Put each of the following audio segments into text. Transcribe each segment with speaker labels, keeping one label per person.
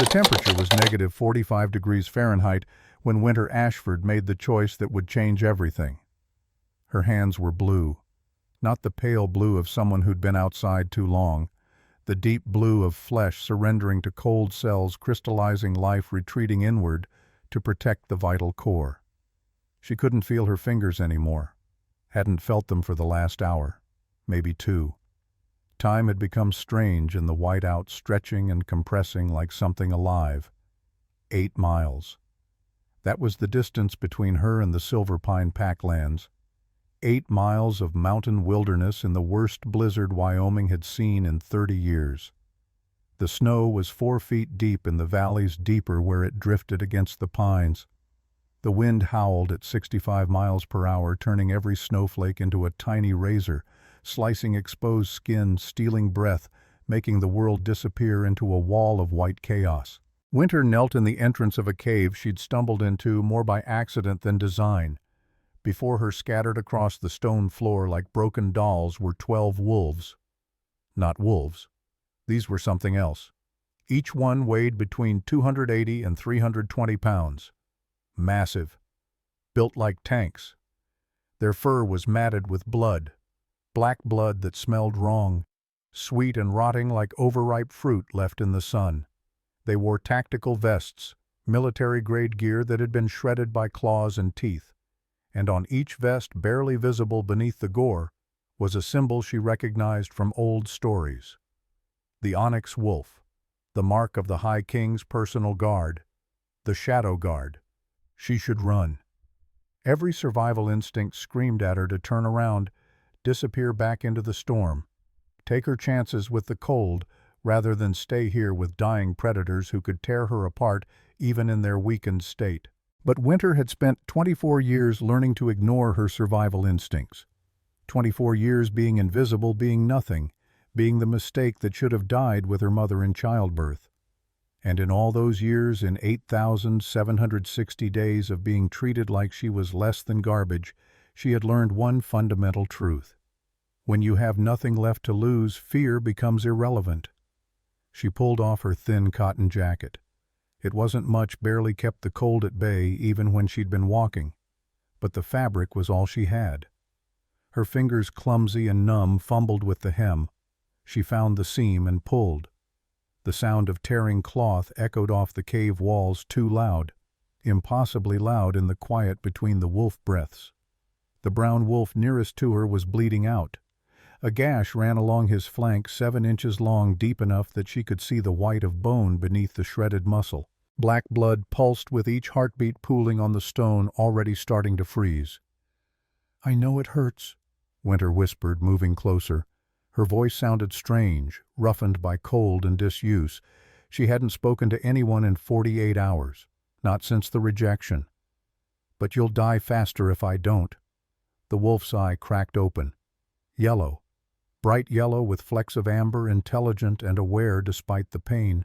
Speaker 1: The temperature was negative 45 degrees Fahrenheit when Winter Ashford made the choice that would change everything. Her hands were blue, not the pale blue of someone who'd been outside too long, the deep blue of flesh surrendering to cold cells, crystallizing life retreating inward to protect the vital core. She couldn't feel her fingers anymore, hadn't felt them for the last hour, maybe two. Time had become strange in the whiteout, stretching and compressing like something alive. 8 miles. That was the distance between her and the Silver Pine Packlands. 8 miles of mountain wilderness in the worst blizzard Wyoming had seen in 30 years. The snow was 4 feet deep in the valleys, deeper where it drifted against the pines. The wind howled at 65 miles per hour, turning every snowflake into a tiny razor, slicing exposed skin, stealing breath, making the world disappear into a wall of white chaos. Winter knelt in the entrance of a cave she'd stumbled into more by accident than design. Before her, scattered across the stone floor like broken dolls, were 12 wolves. Not wolves. These were something else. Each one weighed between 280 and 320 pounds. Massive. Built like tanks. Their fur was matted with blood. Black blood that smelled wrong. Sweet and rotting like overripe fruit left in the sun. They wore tactical vests, military-grade gear that had been shredded by claws and teeth. And on each vest, barely visible beneath the gore, was a symbol she recognized from old stories. The Onyx Wolf, the mark of the High King's personal guard, the Shadow Guard. She should run. Every survival instinct screamed at her to turn around, disappear back into the storm, take her chances with the cold rather than stay here with dying predators who could tear her apart even in their weakened state. But Winter had spent 24 years learning to ignore her survival instincts. 24 years being invisible, being nothing, being the mistake that should have died with her mother in childbirth. And in all those years, in 8,760 days of being treated like she was less than garbage, she had learned one fundamental truth. When you have nothing left to lose, fear becomes irrelevant. She pulled off her thin cotton jacket. It wasn't much, barely kept the cold at bay even when she'd been walking. But the fabric was all she had. Her fingers, clumsy and numb, fumbled with the hem. She found the seam and pulled. The sound of tearing cloth echoed off the cave walls, too loud, impossibly loud in the quiet between the wolf breaths. The brown wolf nearest to her was bleeding out. A gash ran along his flank 7 inches long, deep enough that she could see the white of bone beneath the shredded muscle. Black blood pulsed with each heartbeat, pooling on the stone, already starting to freeze. "I know it hurts," Winter whispered, moving closer. Her voice sounded strange, roughened by cold and disuse. She hadn't spoken to anyone in 48 hours, not since the rejection. "But you'll die faster if I don't." The wolf's eye cracked open. Yellow. Bright yellow with flecks of amber, intelligent and aware despite the pain.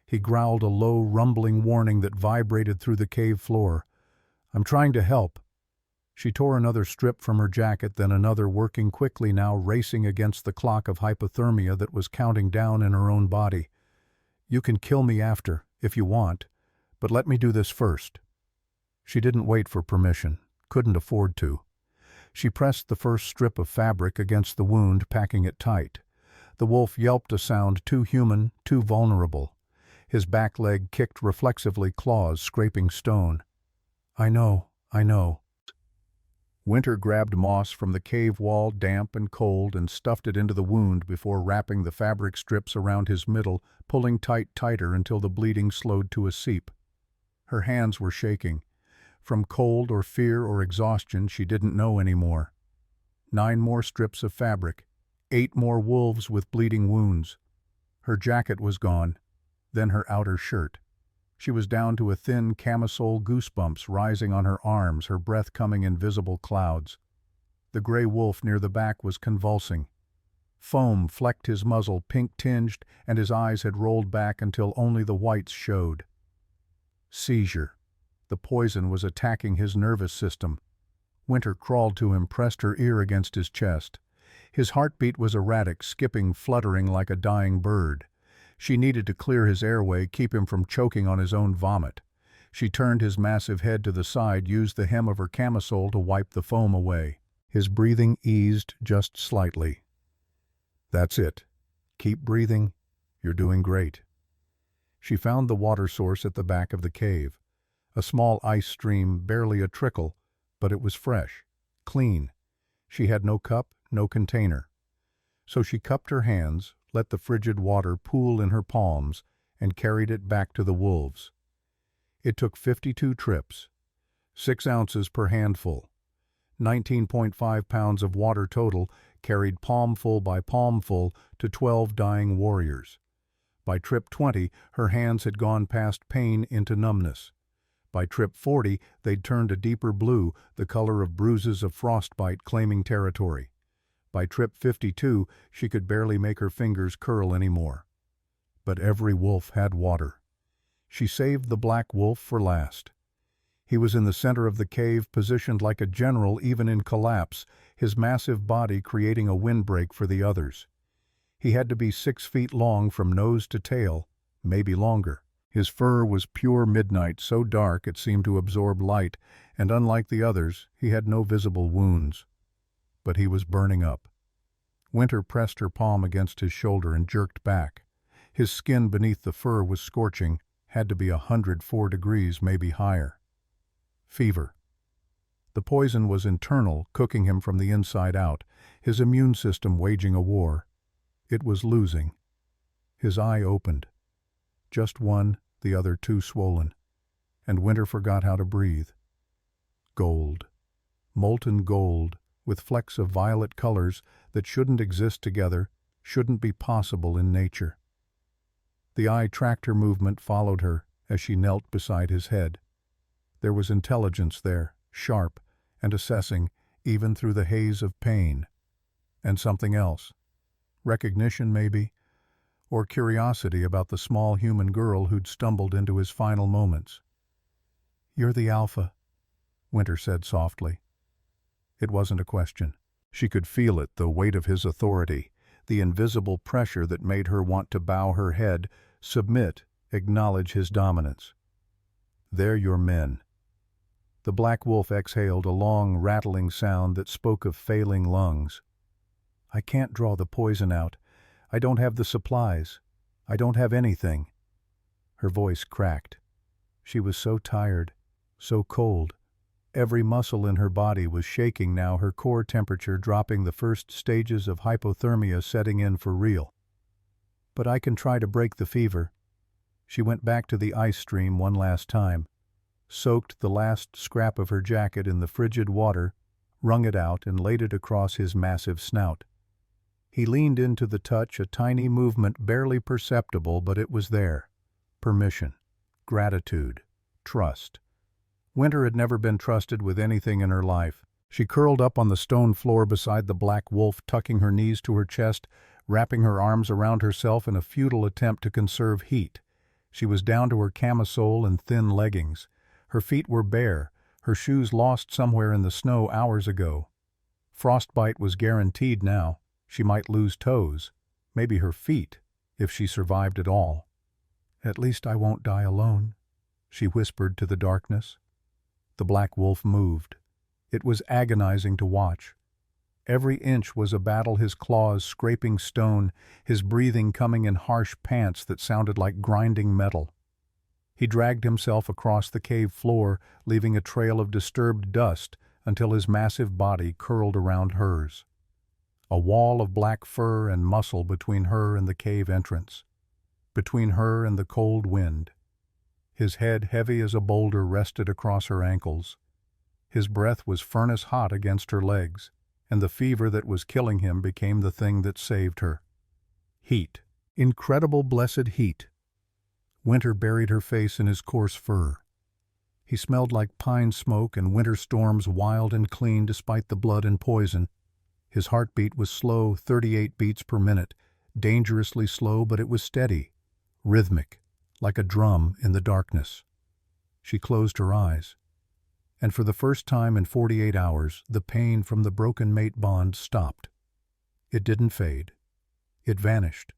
Speaker 1: He growled a low, rumbling warning that vibrated through the cave floor. "I'm trying to help." She tore another strip from her jacket, then another, working quickly now, racing against the clock of hypothermia that was counting down in her own body. "You can kill me after, if you want, but let me do this first." She didn't wait for permission, couldn't afford to. She pressed the first strip of fabric against the wound, packing it tight. The wolf yelped a sound too human, too vulnerable. His back leg kicked reflexively, claws scraping stone. I know. Winter grabbed moss from the cave wall, damp and cold, and stuffed it into the wound before wrapping the fabric strips around his middle, pulling tighter until the bleeding slowed to a seep. Her hands were shaking. From cold or fear or exhaustion, she didn't know anymore. 9 more strips of fabric. 8 more wolves with bleeding wounds. Her jacket was gone, then her outer shirt. She was down to a thin camisole, goosebumps rising on her arms, her breath coming in visible clouds. The gray wolf near the back was convulsing. Foam flecked his muzzle, pink-tinged, and his eyes had rolled back until only the whites showed. Seizure. The poison was attacking his nervous system. Winter crawled to him, pressed her ear against his chest. His heartbeat was erratic, skipping, fluttering like a dying bird. She needed to clear his airway, keep him from choking on his own vomit. She turned his massive head to the side, used the hem of her camisole to wipe the foam away. His breathing eased just slightly. "That's it. Keep breathing. You're doing great." She found the water source at the back of the cave. A small ice stream, barely a trickle, but it was fresh, clean. She had no cup, no container. So she cupped her hands, let the frigid water pool in her palms, and carried it back to the wolves. It took 52 trips, 6 ounces per handful, 19.5 pounds of water total, carried palmful by palmful to 12 dying warriors. By trip 20, her hands had gone past pain into numbness. By trip 40, they'd turned a deeper blue, the color of bruises of frostbite claiming territory. By trip 52, she could barely make her fingers curl anymore. But every wolf had water. She saved the black wolf for last. He was in the center of the cave, positioned like a general even in collapse, his massive body creating a windbreak for the others. He had to be 6 feet long from nose to tail, maybe longer. His fur was pure midnight, so dark it seemed to absorb light, and unlike the others, he had no visible wounds. But he was burning up. Winter pressed her palm against his shoulder and jerked back. His skin beneath the fur was scorching, had to be 104 degrees, maybe higher. Fever. The poison was internal, cooking him from the inside out, his immune system waging a war. It was losing. His eye opened. Just one, the other too swollen. And Winter forgot how to breathe. Gold. Molten gold, with flecks of violet colors that shouldn't exist together, shouldn't be possible in nature. The eye tracked her movement, followed her, as she knelt beside his head. There was intelligence there, sharp and assessing, even through the haze of pain. And something else. Recognition, maybe, or curiosity about the small human girl who'd stumbled into his final moments. "You're the Alpha," Winter said softly. It wasn't a question. She could feel it, the weight of his authority, the invisible pressure that made her want to bow her head, submit, acknowledge his dominance. "They're your men." The black wolf exhaled a long, rattling sound that spoke of failing lungs. "I can't draw the poison out. I don't have the supplies. I don't have anything." Her voice cracked. She was so tired, so cold. Every muscle in her body was shaking now, her core temperature dropping, the first stages of hypothermia setting in for real. "But I can try to break the fever." She went back to the ice stream one last time, soaked the last scrap of her jacket in the frigid water, wrung it out and laid it across his massive snout. He leaned into the touch, a tiny movement barely perceptible, but it was there. Permission, gratitude, trust. Winter had never been trusted with anything in her life. She curled up on the stone floor beside the black wolf, tucking her knees to her chest, wrapping her arms around herself in a futile attempt to conserve heat. She was down to her camisole and thin leggings. Her feet were bare, her shoes lost somewhere in the snow hours ago. Frostbite was guaranteed now. She might lose toes, maybe her feet, if she survived at all. "At least I won't die alone," she whispered to the darkness. The black wolf moved. It was agonizing to watch. Every inch was a battle, his claws scraping stone, his breathing coming in harsh pants that sounded like grinding metal. He dragged himself across the cave floor, leaving a trail of disturbed dust until his massive body curled around hers. A wall of black fur and muscle between her and the cave entrance, between her and the cold wind. His head, heavy as a boulder, rested across her ankles. His breath was furnace hot against her legs, and the fever that was killing him became the thing that saved her. Heat. Incredible blessed heat. Winter buried her face in his coarse fur. He smelled like pine smoke and winter storms, wild and clean despite the blood and poison. His heartbeat was slow, 38 beats per minute, dangerously slow, but it was steady, rhythmic, like a drum in the darkness. She closed her eyes, and for the first time in 48 hours, the pain from the broken mate bond stopped. It didn't fade. It vanished.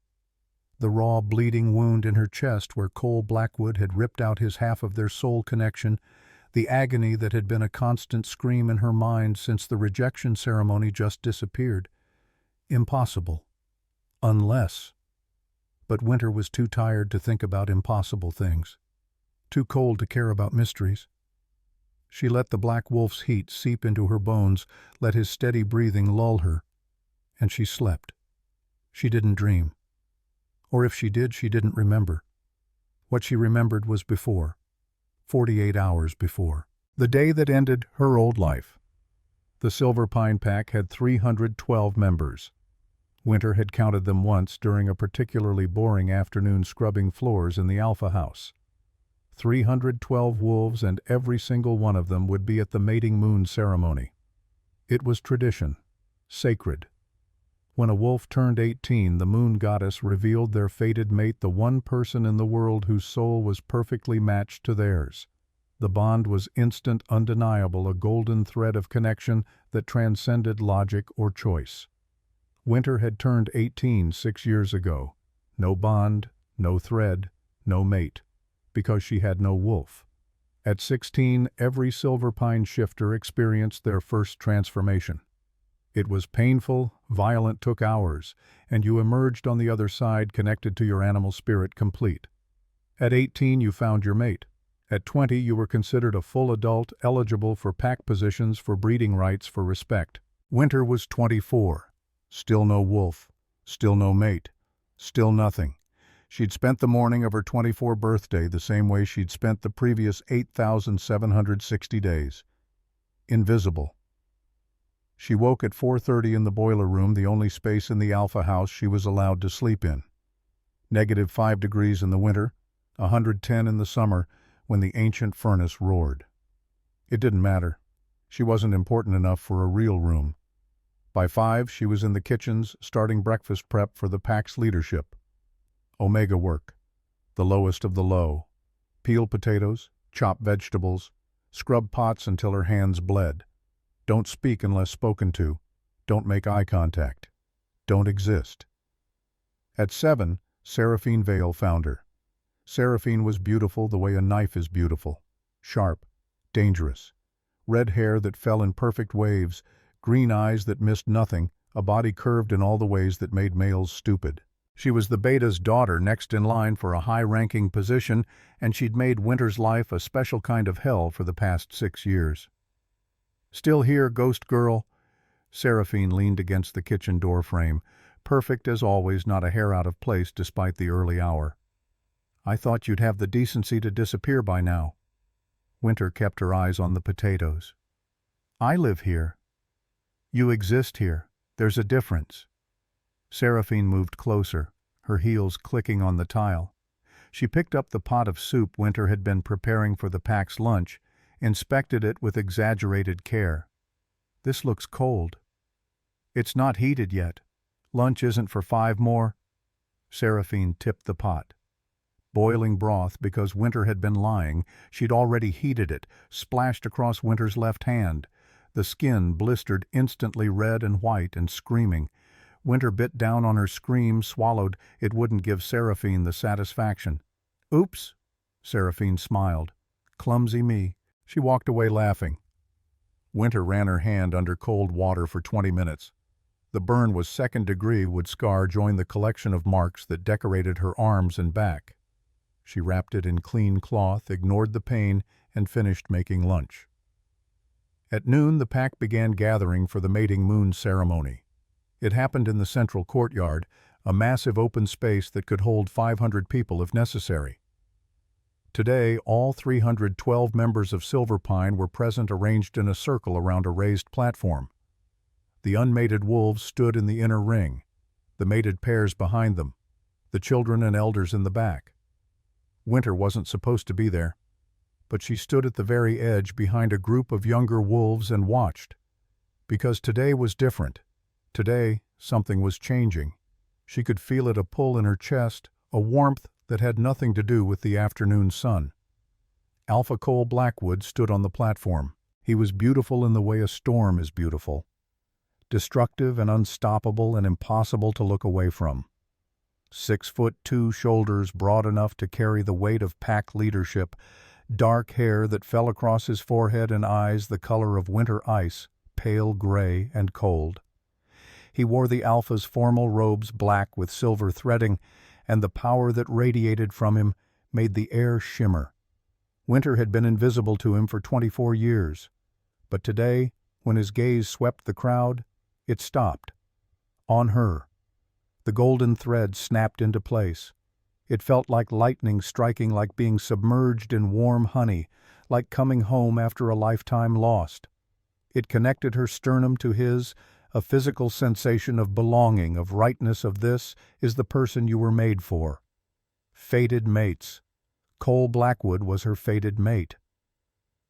Speaker 1: The raw, bleeding wound in her chest where Cole Blackwood had ripped out his half of their soul connection, the agony that had been a constant scream in her mind since the rejection ceremony just disappeared. Impossible. Unless. But Winter was too tired to think about impossible things. Too cold to care about mysteries. She let the Black Wolf's heat seep into her bones, let his steady breathing lull her, and she slept. She didn't dream. Or if she did, she didn't remember. What she remembered was before. 48 hours before. The day that ended her old life. The Silver Pine Pack had 312 members. Winter had counted them once during a particularly boring afternoon scrubbing floors in the Alpha House. 312 wolves, and every single one of them would be at the mating moon ceremony. It was tradition. Sacred. When a wolf turned 18, the moon goddess revealed their fated mate, the one person in the world whose soul was perfectly matched to theirs. The bond was instant, undeniable, a golden thread of connection that transcended logic or choice. Winter had turned 18 6 years ago. No bond, no thread, no mate, because she had no wolf. At 16, every Silver Pine shifter experienced their first transformation. It was painful, violent, took hours, and you emerged on the other side connected to your animal spirit, complete. At 18, you found your mate. At 20, you were considered a full adult, eligible for pack positions, for breeding rights, for respect. Winter was 24. Still no wolf. Still no mate. Still nothing. She'd spent the morning of her 24th birthday the same way she'd spent the previous 8,760 days. Invisible. She woke at 4:30 in the boiler room, the only space in the Alpha House she was allowed to sleep in. -5 degrees in the winter, 110 in the summer, when the ancient furnace roared. It didn't matter. She wasn't important enough for a real room. By 5, she was in the kitchens, starting breakfast prep for the pack's leadership. Omega work. The lowest of the low. Peel potatoes, chop vegetables, scrub pots until her hands bled. Don't speak unless spoken to. Don't make eye contact. Don't exist. At 7, Seraphine Vale found her. Seraphine was beautiful the way a knife is beautiful. Sharp. Dangerous. Red hair that fell in perfect waves, green eyes that missed nothing, a body curved in all the ways that made males stupid. She was the beta's daughter, next in line for a high-ranking position, and she'd made Winter's life a special kind of hell for the past 6 years. "Still here, ghost girl?" Seraphine leaned against the kitchen door frame, perfect as always, not a hair out of place despite the early hour. "I thought you'd have the decency to disappear by now." Winter kept her eyes on the potatoes. "I live here. You exist here. There's a difference." Seraphine moved closer, her heels clicking on the tile. She picked up the pot of soup Winter had been preparing for the pack's lunch, inspected it with exaggerated care. "This looks cold." "It's not heated yet. Lunch isn't for 5 more." Seraphine tipped the pot. Boiling broth, because Winter had been lying. She'd already heated it, splashed across Winter's left hand. The skin blistered instantly red and white and screaming. Winter bit down on her scream, swallowed. It wouldn't give Seraphine the satisfaction. "Oops," Seraphine smiled. "Clumsy me." She walked away laughing. Winter ran her hand under cold water for 20 minutes. The burn was 2nd degree, would scar join the collection of marks that decorated her arms and back. She wrapped it in clean cloth, ignored the pain, and finished making lunch. At noon, the pack began gathering for the mating moon ceremony. It happened in the central courtyard, a massive open space that could hold 500 people if necessary. Today, all 312 members of Silver Pine were present, arranged in a circle around a raised platform. The unmated wolves stood in the inner ring, the mated pairs behind them, the children and elders in the back. Winter wasn't supposed to be there, but she stood at the very edge behind a group of younger wolves and watched. Because today was different. Today, something was changing. She could feel it, a pull in her chest, a warmth that had nothing to do with the afternoon sun. Alpha Cole Blackwood stood on the platform. He was beautiful in the way a storm is beautiful. Destructive and unstoppable and impossible to look away from. 6'2", shoulders broad enough to carry the weight of pack leadership, dark hair that fell across his forehead and eyes the color of winter ice, pale gray and cold. He wore the Alpha's formal robes black with silver threading, and the power that radiated from him made the air shimmer. Winter had been invisible to him for 24 years, but today, when his gaze swept the crowd, it stopped. On her. The golden thread snapped into place. It felt like lightning striking, like being submerged in warm honey, like coming home after a lifetime lost. It connected her sternum to his, a physical sensation of belonging, of rightness, of this is the person you were made for. Fated mates. Cole Blackwood was her fated mate.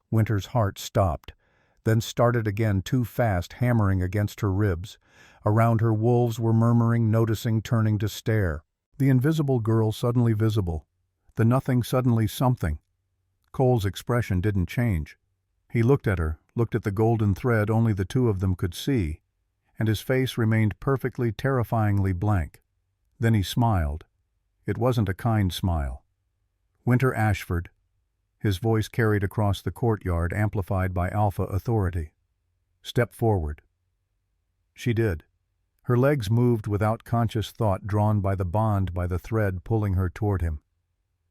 Speaker 1: Winter's heart stopped, then started again too fast, hammering against her ribs. Around her wolves were murmuring, noticing, turning to stare. The invisible girl suddenly visible. The nothing suddenly something. Cole's expression didn't change. He looked at her, looked at the golden thread only the two of them could see, and his face remained perfectly, terrifyingly blank. Then he smiled. It wasn't a kind smile. Winter Ashford. His voice carried across the courtyard, amplified by Alpha authority. Step forward. She did. Her legs moved without conscious thought, drawn by the bond, by the thread pulling her toward him.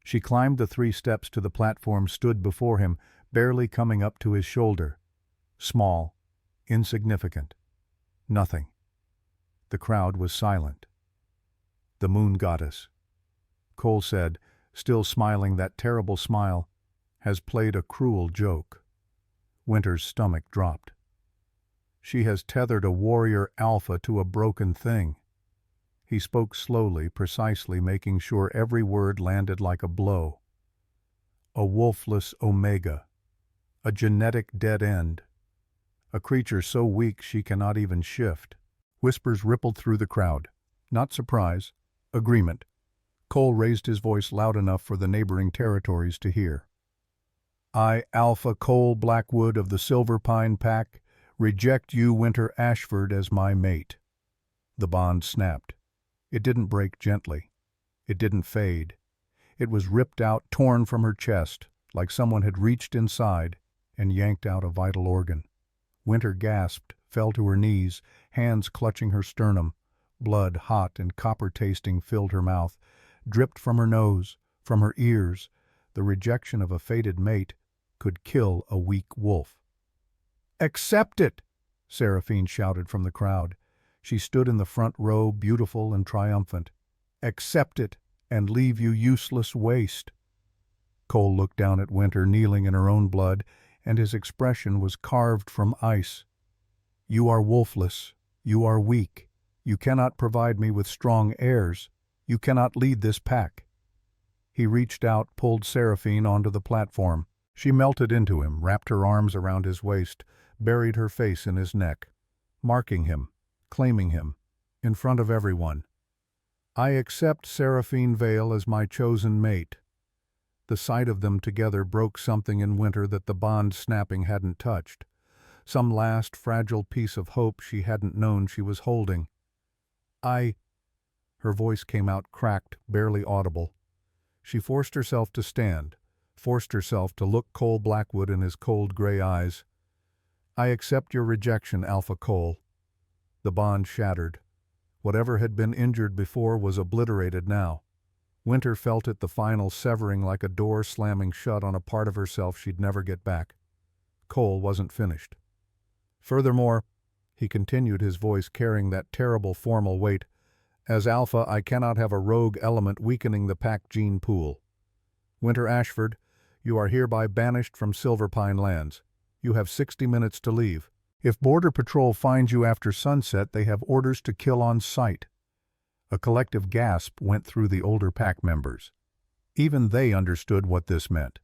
Speaker 1: She climbed the 3 steps to the platform, stood before him, barely coming up to his shoulder. Small, insignificant. Nothing. The crowd was silent. The moon goddess. Cole said, still smiling that terrible smile, has played a cruel joke. Winter's stomach dropped. She has tethered a warrior Alpha to a broken thing. He spoke slowly, precisely, making sure every word landed like a blow. A wolfless Omega. A genetic dead end. A creature so weak she cannot even shift. Whispers rippled through the crowd. Not surprise. Agreement. Cole raised his voice loud enough for the neighboring territories to hear. I, Alpha Cole Blackwood of the Silver Pine Pack, reject you, Winter Ashford, as my mate. The bond snapped. It didn't break gently. It didn't fade. It was ripped out, torn from her chest, like someone had reached inside and yanked out a vital organ. Winter gasped, fell to her knees, hands clutching her sternum. Blood, hot and copper-tasting, filled her mouth, dripped from her nose, from her ears. The rejection of a fated mate could kill a weak wolf. "Accept it!" Seraphine shouted from the crowd. She stood in the front row, beautiful and triumphant. "Accept it, and leave you useless waste." Cole looked down at Winter, kneeling in her own blood, and his expression was carved from ice. "You are wolfless. You are weak. You cannot provide me with strong heirs. You cannot lead this pack." He reached out, pulled Seraphine onto the platform. She melted into him, wrapped her arms around his waist, buried her face in his neck, marking him, claiming him, in front of everyone. "I accept Seraphine Vale as my chosen mate." The sight of them together broke something in Winter that the bond snapping hadn't touched. Some last fragile piece of hope she hadn't known she was holding. Her voice came out cracked, barely audible. She forced herself to stand, forced herself to look Cole Blackwood in his cold gray eyes. "I accept your rejection, Alpha Cole." The bond shattered. Whatever had been injured before was obliterated now. Winter felt it, the final severing, like a door slamming shut on a part of herself she'd never get back. Cole wasn't finished. Furthermore, he continued, his voice carrying that terrible formal weight, as Alpha, I cannot have a rogue element weakening the pack gene pool. Winter Ashford, you are hereby banished from Silver Pine lands. You have 60 minutes to leave. If Border Patrol finds you after sunset, they have orders to kill on sight. A collective gasp went through the older pack members. Even they understood what this meant.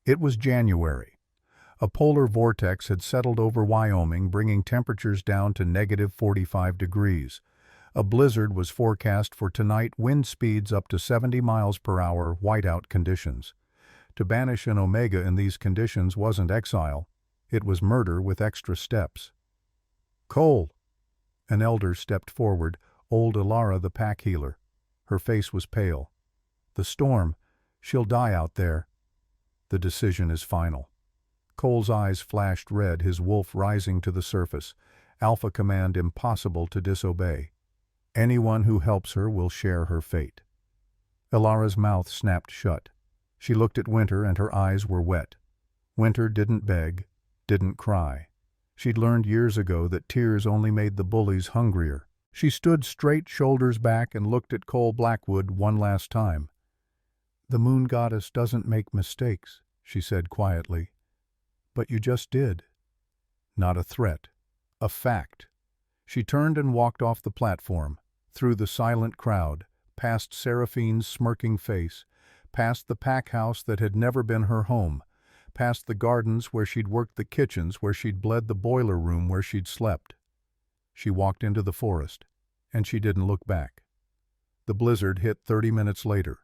Speaker 1: It was January. A polar vortex had settled over Wyoming, bringing temperatures down to -45 degrees. A blizzard was forecast for tonight, wind speeds up to 70 miles per hour, whiteout conditions. To banish an Omega in these conditions wasn't exile. It was murder with extra steps. "Cole!" An elder stepped forward, old Ilara the pack healer. Her face was pale. "The storm. She'll die out there." "The decision is final." Cole's eyes flashed red, his wolf rising to the surface. Alpha command impossible to disobey. Anyone who helps her will share her fate. Ilara's mouth snapped shut. She looked at Winter and her eyes were wet. Winter didn't beg, didn't cry. She'd learned years ago that tears only made the bullies hungrier. She stood straight, shoulders back, and looked at Cole Blackwood one last time. "The moon goddess doesn't make mistakes," she said quietly. "But you just did." Not a threat. A fact. She turned and walked off the platform, through the silent crowd, past Seraphine's smirking face, past the pack house that had never been her home, past the gardens where she'd worked, the kitchens where she'd bled, the boiler room where she'd slept. She walked into the forest, and she didn't look back. The blizzard hit 30 minutes later.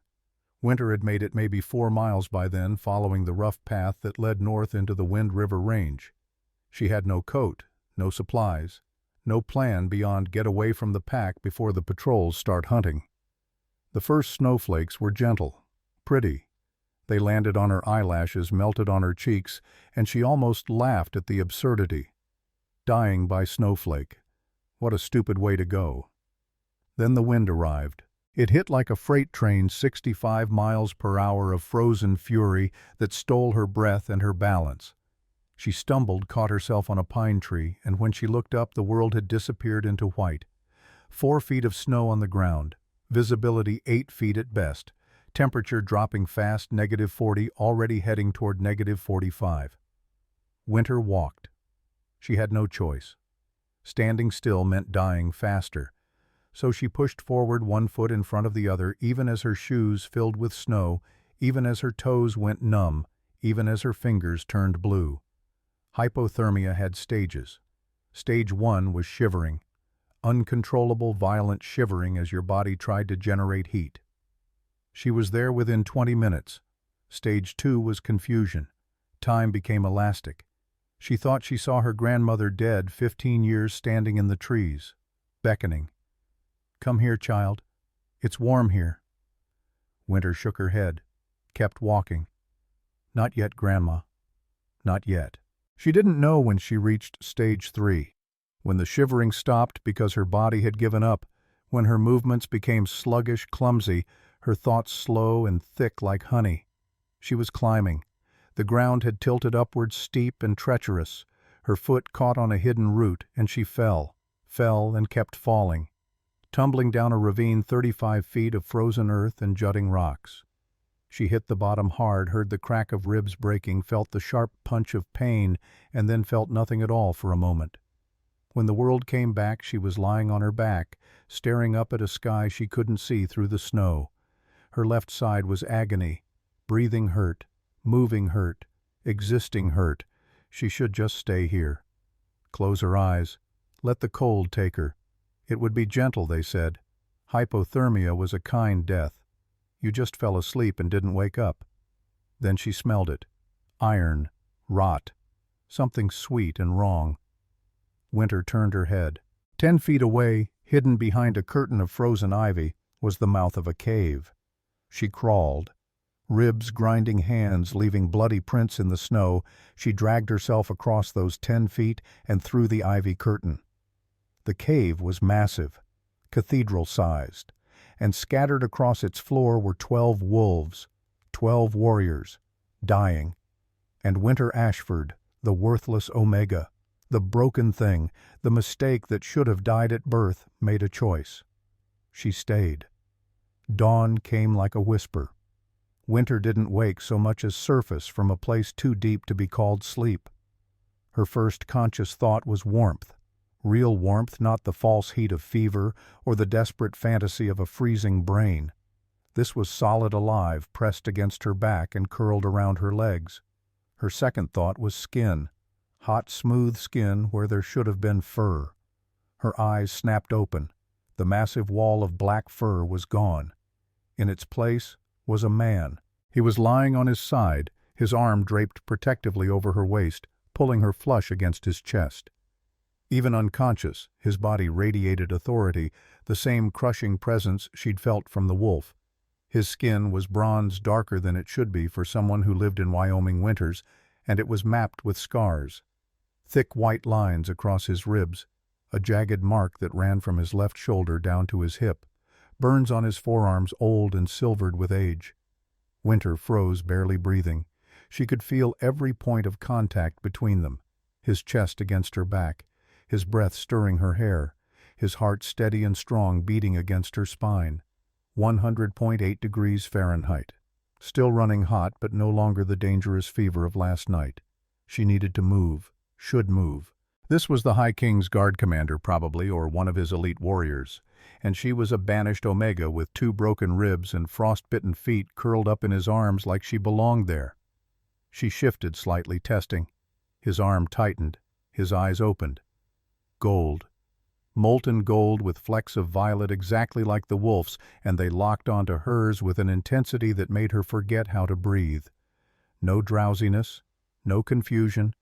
Speaker 1: Winter had made it maybe 4 miles by then, following the rough path that led north into the Wind River Range. She had no coat, no supplies, no plan beyond get away from the pack before the patrols start hunting. The first snowflakes were gentle, pretty. They landed on her eyelashes, melted on her cheeks, and she almost laughed at the absurdity. Dying by snowflake. What a stupid way to go. Then the wind arrived. It hit like a freight train, 65 miles per hour of frozen fury that stole her breath and her balance. She stumbled, caught herself on a pine tree, and when she looked up, the world had disappeared into white. 4 feet of snow on the ground, visibility 8 feet at best, temperature dropping fast, -40, already heading toward -45. Winter walked. She had no choice. Standing still meant dying faster. So she pushed forward, 1 foot in front of the other, even as her shoes filled with snow, even as her toes went numb, even as her fingers turned blue. Hypothermia had stages. Stage 1 was shivering. Uncontrollable, violent shivering as your body tried to generate heat. She was there within 20 minutes. Stage 2 was confusion. Time became elastic. She thought she saw her grandmother dead, 15 years standing in the trees, beckoning. "Come here, child. It's warm here." Winter shook her head, kept walking. "Not yet, Grandma. Not yet." She didn't know when she reached stage 3, when the shivering stopped because her body had given up, when her movements became sluggish, clumsy, her thoughts slow and thick like honey. She was climbing. The ground had tilted upward, steep and treacherous. Her foot caught on a hidden root, and she fell and kept falling, tumbling down a ravine 35 feet of frozen earth and jutting rocks. She hit the bottom hard, heard the crack of ribs breaking, felt the sharp punch of pain, and then felt nothing at all for a moment. When the world came back, she was lying on her back, staring up at a sky she couldn't see through the snow. Her left side was agony, breathing hurt, moving hurt, existing hurt. She should just stay here. Close her eyes. Let the cold take her. It would be gentle, they said. Hypothermia was a kind death. You just fell asleep and didn't wake up. Then she smelled it. Iron, rot, something sweet and wrong. Winter turned her head. 10 feet away, hidden behind a curtain of frozen ivy, was the mouth of a cave. She crawled. Ribs grinding hands, leaving bloody prints in the snow, she dragged herself across those 10 feet and through the ivy curtain. The cave was massive, cathedral-sized, and scattered across its floor were 12 wolves, 12 warriors, dying. And Winter Ashford, the worthless Omega, the broken thing, the mistake that should have died at birth, made a choice. She stayed. Dawn came like a whisper. Winter didn't wake so much as surface from a place too deep to be called sleep. Her first conscious thought was warmth. Real warmth, not the false heat of fever or the desperate fantasy of a freezing brain. This was solid alive, pressed against her back and curled around her legs. Her second thought was skin. Hot, smooth skin where there should have been fur. Her eyes snapped open. The massive wall of black fur was gone. In its place was a man. He was lying on his side, his arm draped protectively over her waist, pulling her flush against his chest. Even unconscious, his body radiated authority, the same crushing presence she'd felt from the wolf. His skin was bronze darker than it should be for someone who lived in Wyoming winters, and it was mapped with scars. Thick white lines across his ribs, a jagged mark that ran from his left shoulder down to his hip, burns on his forearms old and silvered with age. Winter froze, barely breathing. She could feel every point of contact between them, his chest against her back, his breath stirring her hair, his heart steady and strong beating against her spine. 100.8 degrees Fahrenheit. Still running hot, but no longer the dangerous fever of last night. She needed to move, should move. This was the High King's guard commander, probably, or one of his elite warriors, and she was a banished Omega with 2 broken ribs and frost-bitten feet curled up in his arms like she belonged there. She shifted slightly, testing. His arm tightened, his eyes opened. Gold. Molten gold with flecks of violet exactly like the wolf's, and they locked onto hers with an intensity that made her forget how to breathe. No drowsiness, no confusion,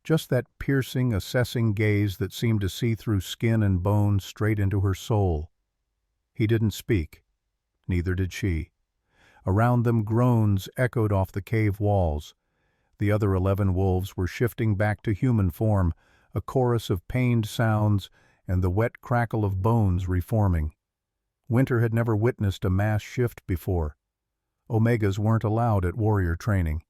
Speaker 1: just that piercing, assessing gaze that seemed to see through skin and bone straight into her soul. He didn't speak. Neither did she. Around them groans echoed off the cave walls. The other 11 wolves were shifting back to human form, a chorus of pained sounds and the wet crackle of bones reforming. Winter had never witnessed a mass shift before. Omegas weren't allowed at warrior training.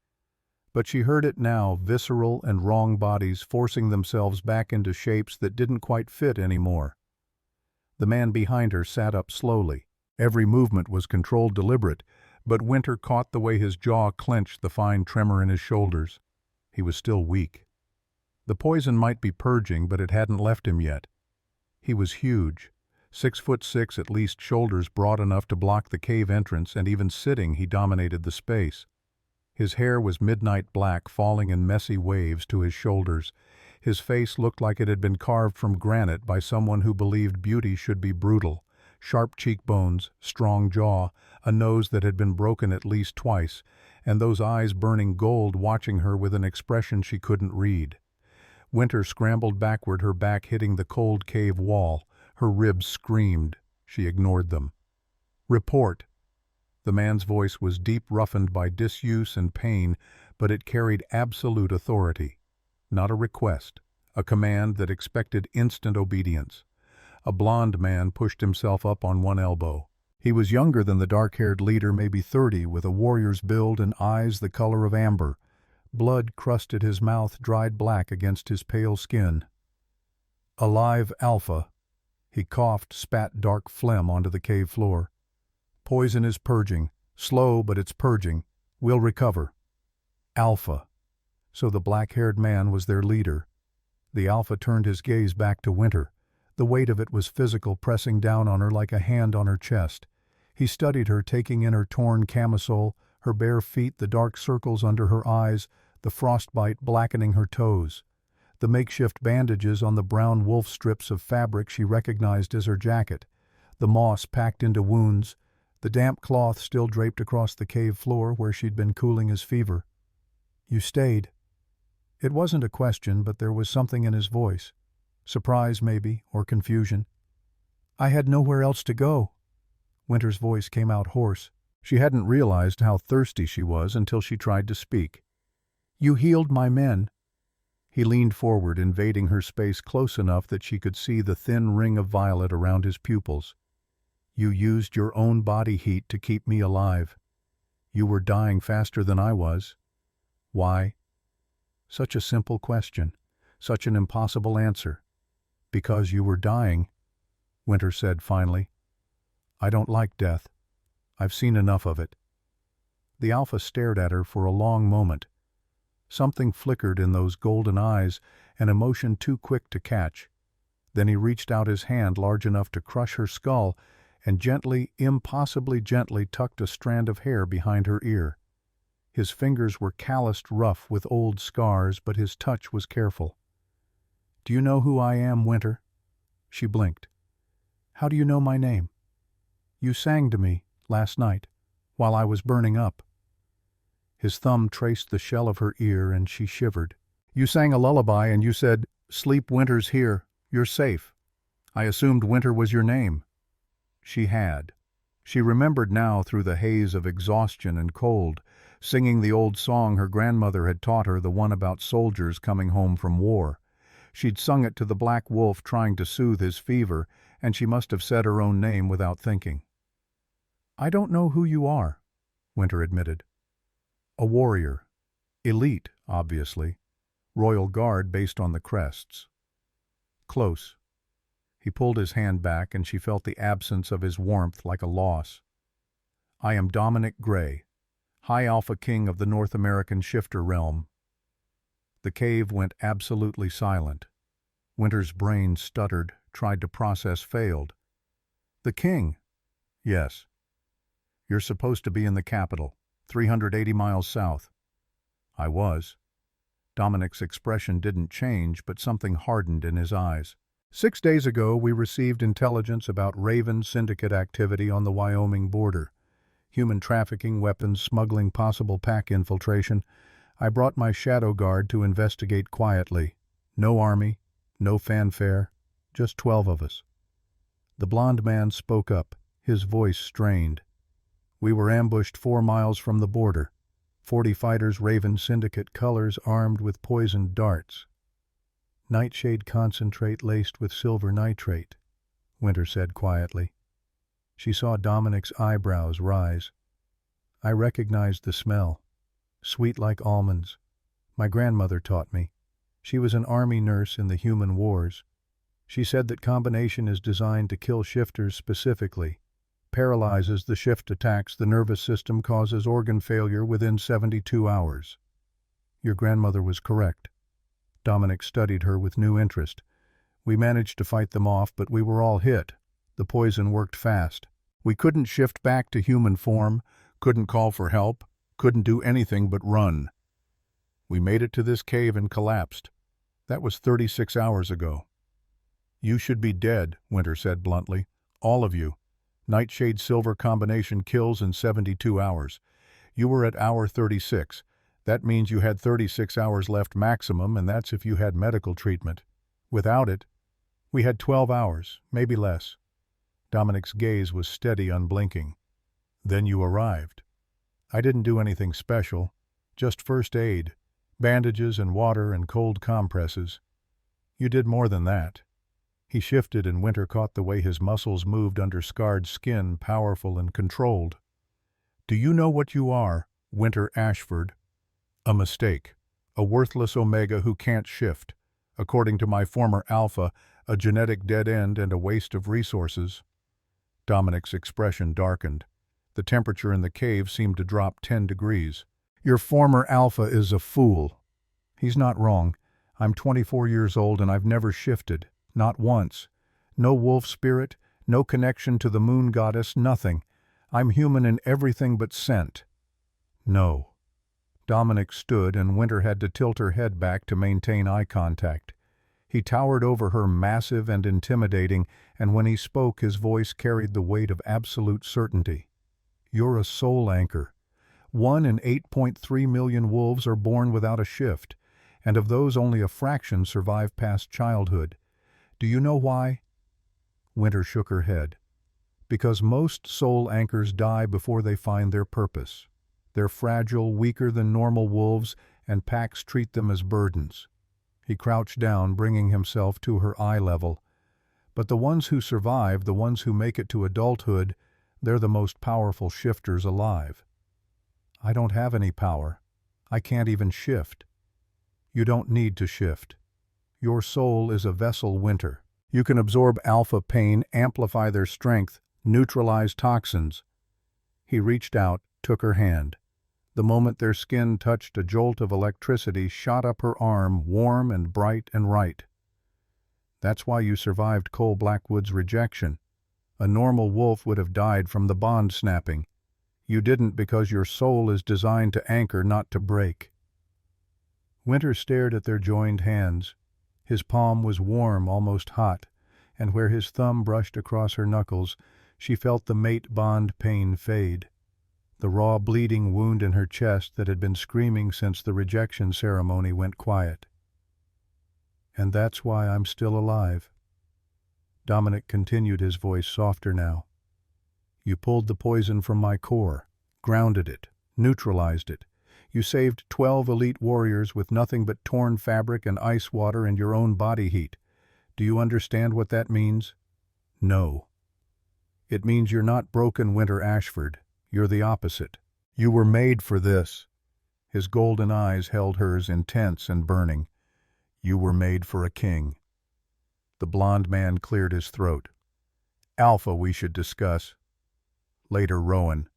Speaker 1: But she heard it now, visceral and wrong bodies forcing themselves back into shapes that didn't quite fit anymore. The man behind her sat up slowly. Every movement was controlled, deliberate, but Winter caught the way his jaw clenched, the fine tremor in his shoulders. He was still weak. The poison might be purging, but it hadn't left him yet. He was huge, 6'6", at least, shoulders broad enough to block the cave entrance, and even sitting he dominated the space. His hair was midnight black, falling in messy waves to his shoulders. His face looked like it had been carved from granite by someone who believed beauty should be brutal. Sharp cheekbones, strong jaw, a nose that had been broken at least twice, and those eyes burning gold watching her with an expression she couldn't read. Winter scrambled backward, her back hitting the cold cave wall. Her ribs screamed. She ignored them. "Report." The man's voice was deep, roughened by disuse and pain, but it carried absolute authority. Not a request, a command that expected instant obedience. A blond man pushed himself up on one elbow. He was younger than the dark-haired leader, maybe 30, with a warrior's build and eyes the color of amber. Blood crusted his mouth, dried black against his pale skin. "Alive, Alpha." He coughed, spat dark phlegm onto the cave floor. "Poison is purging. Slow, but it's purging. We'll recover." Alpha. So the black-haired man was their leader. The Alpha turned his gaze back to Winter. The weight of it was physical, pressing down on her like a hand on her chest. He studied her, taking in her torn camisole, her bare feet, the dark circles under her eyes, the frostbite blackening her toes. The makeshift bandages on the brown wolf strips of fabric she recognized as her jacket. The moss packed into wounds. The damp cloth still draped across the cave floor where she'd been cooling his fever. "You stayed." It wasn't a question, but there was something in his voice. Surprise, maybe, or confusion. "I had nowhere else to go." Winter's voice came out hoarse. She hadn't realized how thirsty she was until she tried to speak. "You healed my men." He leaned forward, invading her space close enough that she could see the thin ring of violet around his pupils. "You used your own body heat to keep me alive. You were dying faster than I was. Why?" Such a simple question, such an impossible answer. "Because you were dying," Winter said finally. "I don't like death. I've seen enough of it." The Alpha stared at her for a long moment. Something flickered in those golden eyes, an emotion too quick to catch. Then he reached out his hand large enough to crush her skull and gently, impossibly gently tucked a strand of hair behind her ear. His fingers were calloused rough with old scars, but his touch was careful. "Do you know who I am, Winter?" She blinked. "How do you know my name?" "You sang to me last night, while I was burning up." His thumb traced the shell of her ear, and she shivered. "You sang a lullaby, and you said, 'Sleep, Winter's here.' You're safe. I assumed Winter was your name." She had. She remembered now through the haze of exhaustion and cold, singing the old song her grandmother had taught her, the one about soldiers coming home from war. She'd sung it to the black wolf trying to soothe his fever, and she must have said her own name without thinking. "I don't know who you are," Winter admitted. "A warrior. Elite, obviously. Royal Guard based on the crests." "Close." He pulled his hand back and she felt the absence of his warmth like a loss. "I am Dominic Gray, High Alpha King of the North American Shifter Realm." The cave went absolutely silent. Winter's brain stuttered, tried to process, failed. "The king?" "Yes. You're supposed to be in the capital, 380 miles south." "I was." Dominic's expression didn't change, but something hardened in his eyes. "6 days ago, we received intelligence about Raven Syndicate activity on the Wyoming border. Human trafficking, weapons smuggling, possible pack infiltration. I brought my shadow guard to investigate quietly. No army, no fanfare, just 12 of us." The blond man spoke up, his voice strained. "We were ambushed 4 miles from the border. 40 fighters, Raven Syndicate colors, armed with poisoned darts." "Nightshade concentrate laced with silver nitrate," Winter said quietly. She saw Dominic's eyebrows rise. "I recognized the smell. Sweet like almonds. My grandmother taught me. She was an army nurse in the human wars. She said that combination is designed to kill shifters specifically. Paralyzes the shift attacks the nervous system, causes organ failure within 72 hours. Your grandmother was correct." Dominic studied her with new interest. "We managed to fight them off, but we were all hit. The poison worked fast. We couldn't shift back to human form, couldn't call for help, couldn't do anything but run. We made it to this cave and collapsed. That was 36 hours ago." "You should be dead," Winter said bluntly. "All of you. Nightshade Silver combination kills in 72 hours. You were at hour 36. That means you had 36 hours left maximum, and that's if you had medical treatment. Without it, we had 12 hours, maybe less." Dominic's gaze was steady, unblinking. "Then you arrived." "I didn't do anything special. Just first aid. Bandages and water and cold compresses." "You did more than that." He shifted and Winter caught the way his muscles moved under scarred skin, powerful and controlled. "Do you know what you are, Winter Ashford?" "A mistake. A worthless Omega who can't shift. According to my former Alpha, a genetic dead end and a waste of resources." Dominic's expression darkened. The temperature in the cave seemed to drop 10 degrees. "Your former Alpha is a fool. He's not wrong. I'm 24 years old and I've never shifted. Not once. No wolf spirit, no connection to the moon goddess, nothing. I'm human in everything but scent." "No." Dominic stood and Winter had to tilt her head back to maintain eye contact. He towered over her, massive and intimidating, and when he spoke his voice carried the weight of absolute certainty. "You're a soul anchor. 1 in 8.3 million wolves are born without a shift, and of those only a fraction survive past childhood. Do you know why?" Winter shook her head. "Because most soul anchors die before they find their purpose. They're fragile, weaker than normal wolves, and packs treat them as burdens." He crouched down, bringing himself to her eye level. "But the ones who survive, the ones who make it to adulthood, they're the most powerful shifters alive." "I don't have any power. I can't even shift." "You don't need to shift. Your soul is a vessel, Winter. You can absorb alpha pain, amplify their strength, neutralize toxins." He reached out, took her hand. The moment their skin touched, a jolt of electricity shot up her arm, warm and bright and right. "That's why you survived Cole Blackwood's rejection. A normal wolf would have died from the bond snapping. You didn't because your soul is designed to anchor, not to break." Winter stared at their joined hands. His palm was warm, almost hot, and where his thumb brushed across her knuckles, she felt the mate bond pain fade. The raw bleeding wound in her chest that had been screaming since the rejection ceremony went quiet. "And that's why I'm still alive." Dominic continued, his voice softer now. You pulled the poison from my core, grounded it, neutralized it. You saved 12 elite warriors with nothing but torn fabric and ice water and your own body heat. Do you understand what that means? No. It means you're not broken Winter Ashford. You're the opposite. You were made for this. His golden eyes held hers, intense and burning. You were made for a king. The blond man cleared his throat. Alpha we should discuss. Later, Rowan.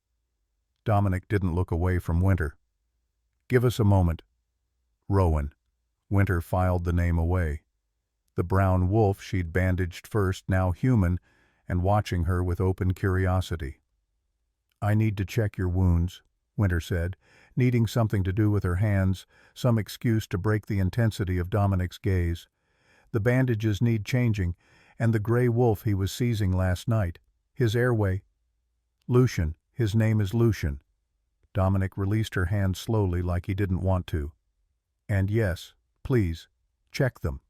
Speaker 1: Dominic didn't look away from Winter. Give us a moment. Rowan. Winter filed the name away. The brown wolf she'd bandaged first, now human, and watching her with open curiosity. I need to check your wounds, Winter said, needing something to do with her hands, some excuse to break the intensity of Dominic's gaze. The bandages need changing, and the gray wolf he was seizing last night. His airway. Lucian. His name is Lucian. Dominic released her hand slowly, like he didn't want to. And yes, please, check them.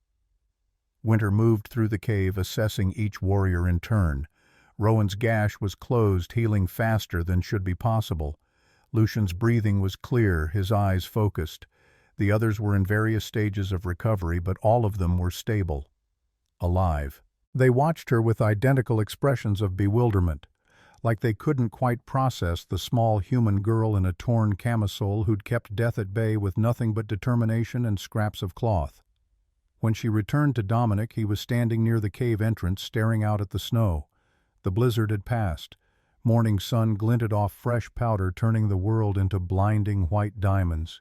Speaker 1: Winter moved through the cave, assessing each warrior in turn. Rowan's gash was closed, healing faster than should be possible. Lucian's breathing was clear, his eyes focused. The others were in various stages of recovery, but all of them were stable. Alive. They watched her with identical expressions of bewilderment, like they couldn't quite process the small human girl in a torn camisole who'd kept death at bay with nothing but determination and scraps of cloth. When she returned to Dominic, he was standing near the cave entrance, staring out at the snow. The blizzard had passed. Morning sun glinted off fresh powder, turning the world into blinding white diamonds.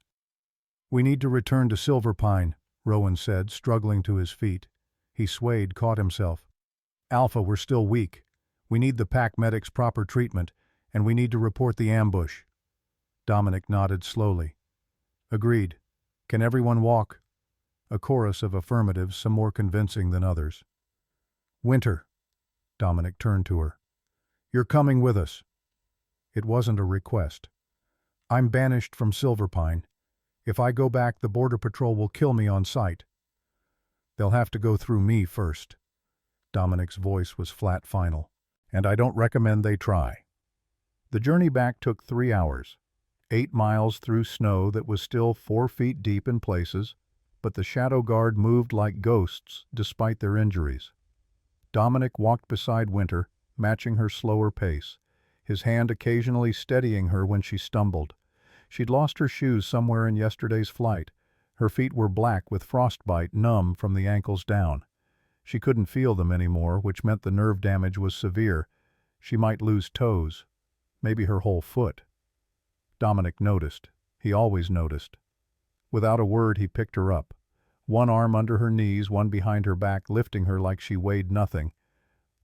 Speaker 1: We need to return to Silverpine, Rowan said, struggling to his feet. He swayed, caught himself. Alpha, we're still weak. We need the pack medic's proper treatment, and we need to report the ambush. Dominic nodded slowly. Agreed. Can everyone walk? A chorus of affirmatives, some more convincing than others. Winter. Dominic turned to her. You're coming with us. It wasn't a request. I'm banished from Silverpine. If I go back, the Border Patrol will kill me on sight. They'll have to go through me first. Dominic's voice was flat final. And I don't recommend they try. The journey back took 3 hours. 8 miles through snow that was still 4 feet deep in places, but the Shadow Guard moved like ghosts despite their injuries. Dominic walked beside Winter, matching her slower pace, his hand occasionally steadying her when she stumbled. She'd lost her shoes somewhere in yesterday's flight. Her feet were black with frostbite, numb from the ankles down. She couldn't feel them anymore, which meant the nerve damage was severe. She might lose toes, maybe her whole foot. Dominic noticed. He always noticed. Without a word, he picked her up. One arm under her knees, one behind her back, lifting her like she weighed nothing.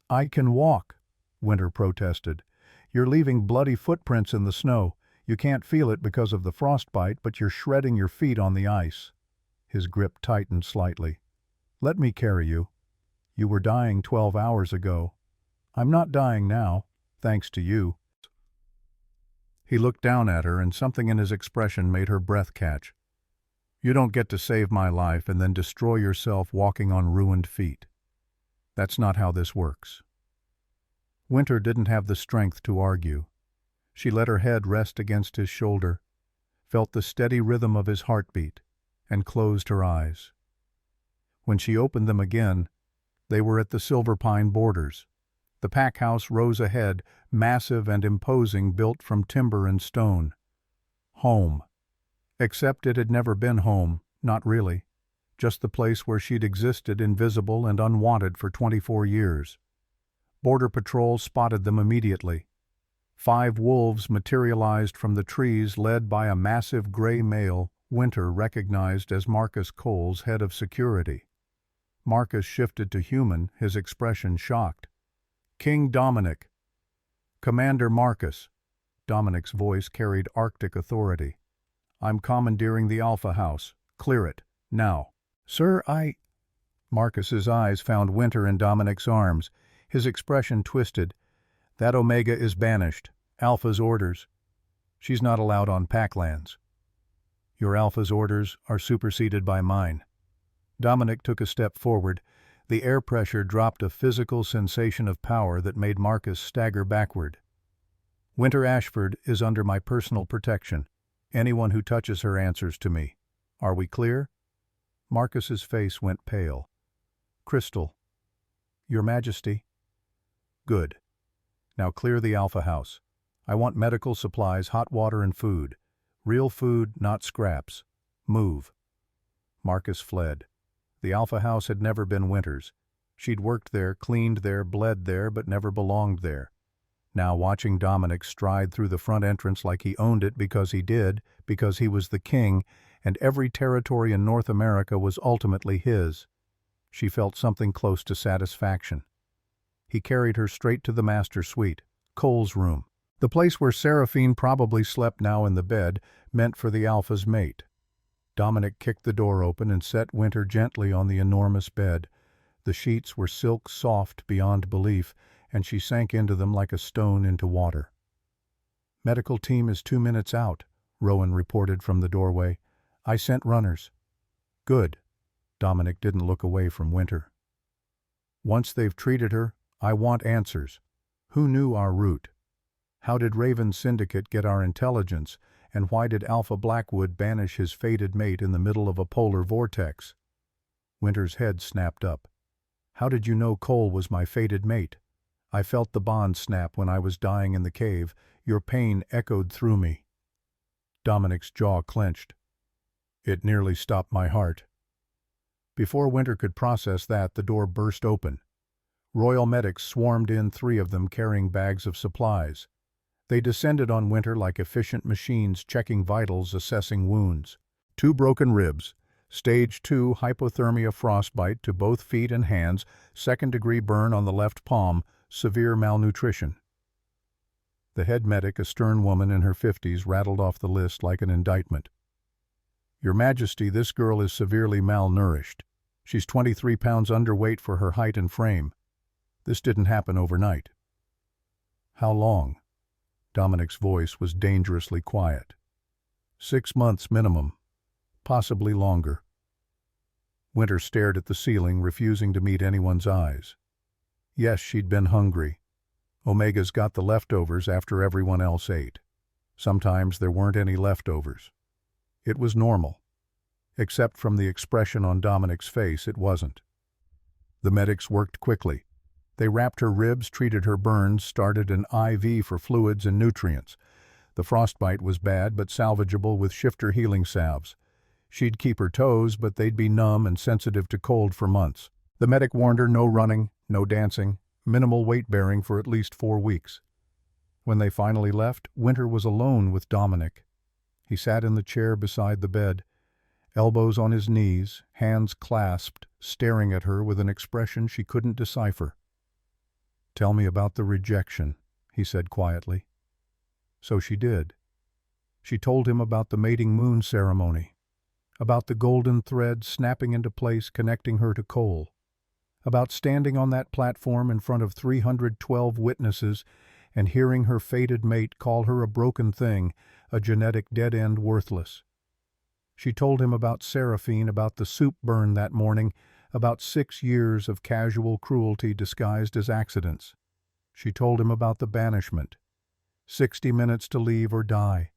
Speaker 1: I can walk, Winter protested. You're leaving bloody footprints in the snow. You can't feel it because of the frostbite, but you're shredding your feet on the ice. His grip tightened slightly. Let me carry you. You were dying 12 hours ago. I'm not dying now, thanks to you. He looked down at her, and something in his expression made her breath catch. You don't get to save my life and then destroy yourself walking on ruined feet. That's not how this works. Winter didn't have the strength to argue. She let her head rest against his shoulder, felt the steady rhythm of his heartbeat, and closed her eyes. When she opened them again, they were at the Silverpine borders. The pack house rose ahead, massive and imposing, built from timber and stone. Home. Except it had never been home, not really. Just the place where she'd existed, invisible and unwanted, for 24 years. Border Patrol spotted them immediately. 5 wolves materialized from the trees, led by a massive gray male Winter recognized as Marcus Coles, head of security. Marcus shifted to human, his expression shocked. King Dominic. Commander Marcus. Dominic's voice carried Arctic authority. I'm commandeering the Alpha House. Clear it. Now. Sir, Marcus's eyes found Winter in Dominic's arms. His expression twisted. That Omega is banished. Alpha's orders. She's not allowed on Packlands. Your Alpha's orders are superseded by mine. Dominic took a step forward. The air pressure dropped, a physical sensation of power that made Marcus stagger backward. Winter Ashford is under my personal protection. Anyone who touches her answers to me. Are we clear? Marcus's face went pale. Crystal. Your Majesty. Good. Now clear the Alpha House. I want medical supplies, hot water and food. Real food, not scraps. Move. Marcus fled. The Alpha House had never been Winter's. She'd worked there, cleaned there, bled there, but never belonged there. Now watching Dominic stride through the front entrance like he owned it because he did, because he was the king, and every territory in North America was ultimately his, she felt something close to satisfaction. He carried her straight to the master suite, Cole's room, the place where Seraphine probably slept now in the bed, meant for the Alpha's mate. Dominic kicked the door open and set Winter gently on the enormous bed. The sheets were silk soft beyond belief, and she sank into them like a stone into water. Medical team is 2 minutes out, Rowan reported from the doorway. I sent runners. Good. Dominic didn't look away from Winter. Once they've treated her, I want answers. Who knew our route? How did Raven Syndicate get our intelligence, and why did Alpha Blackwood banish his fated mate in the middle of a polar vortex? Winter's head snapped up. How did you know Cole was my fated mate? I felt the bond snap when I was dying in the cave. Your pain echoed through me. Dominic's jaw clenched. It nearly stopped my heart. Before Winter could process that, the door burst open. Royal medics swarmed in, 3 of them carrying bags of supplies. They descended on Winter like efficient machines, checking vitals, assessing wounds. 2 broken ribs, stage 2 hypothermia frostbite to both feet and hands, 2nd-degree burn on the left palm, severe malnutrition. The head medic, a stern woman in her 50s, rattled off the list like an indictment. Your Majesty, this girl is severely malnourished. She's 23 pounds underweight for her height and frame. This didn't happen overnight. How long? Dominic's voice was dangerously quiet. 6 months minimum, possibly longer. Winter stared at the ceiling, refusing to meet anyone's eyes. Yes, she'd been hungry. Omega's got the leftovers after everyone else ate. Sometimes there weren't any leftovers. It was normal. Except from the expression on Dominic's face, it wasn't. The medics worked quickly. They wrapped her ribs, treated her burns, started an IV for fluids and nutrients. The frostbite was bad but salvageable with shifter healing salves. She'd keep her toes, but they'd be numb and sensitive to cold for months. The medic warned her no running, no dancing, minimal weight-bearing for at least 4 weeks. When they finally left, Winter was alone with Dominic. He sat in the chair beside the bed, elbows on his knees, hands clasped, staring at her with an expression she couldn't decipher. Tell me about the rejection, he said quietly. So she did. She told him about the mating moon ceremony, about the golden thread snapping into place connecting her to Cole, about standing on that platform in front of 312 witnesses and hearing her fated mate call her a broken thing, a genetic dead end worthless. She told him about Seraphine, about the soup burn that morning, about 6 years of casual cruelty disguised as accidents. She told him about the banishment, 60 minutes to leave or die,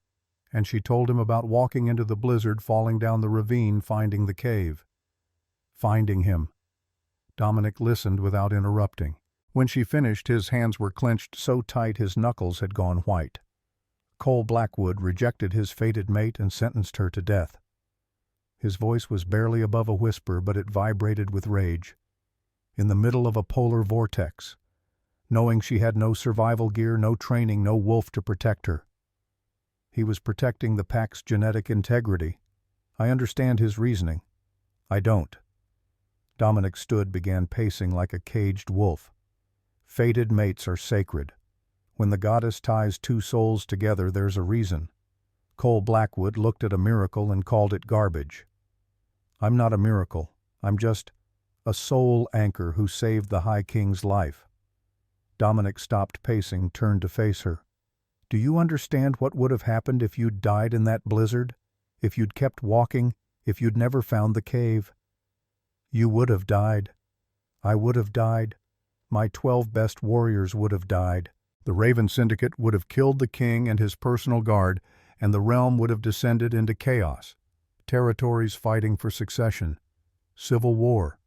Speaker 1: and she told him about walking into the blizzard, falling down the ravine, finding the cave. Finding him. Dominic listened without interrupting. When she finished, his hands were clenched so tight his knuckles had gone white. Cole Blackwood rejected his fated mate and sentenced her to death. His voice was barely above a whisper, but it vibrated with rage. In the middle of a polar vortex, knowing she had no survival gear, no training, no wolf to protect her. He was protecting the pack's genetic integrity. I understand his reasoning. I don't. Dominic stood, began pacing like a caged wolf. Fated mates are sacred. When the goddess ties 2 souls together, there's a reason. Cole Blackwood looked at a miracle and called it garbage. I'm not a miracle. I'm just a soul anchor who saved the High King's life. Dominic stopped pacing, turned to face her. Do you understand what would have happened if you'd died in that blizzard? If you'd kept walking? If you'd never found the cave? You would have died. I would have died. My 12 best warriors would have died. The Raven Syndicate would have killed the king and his personal guard, and the realm would have descended into chaos. Territories fighting for succession. Civil war.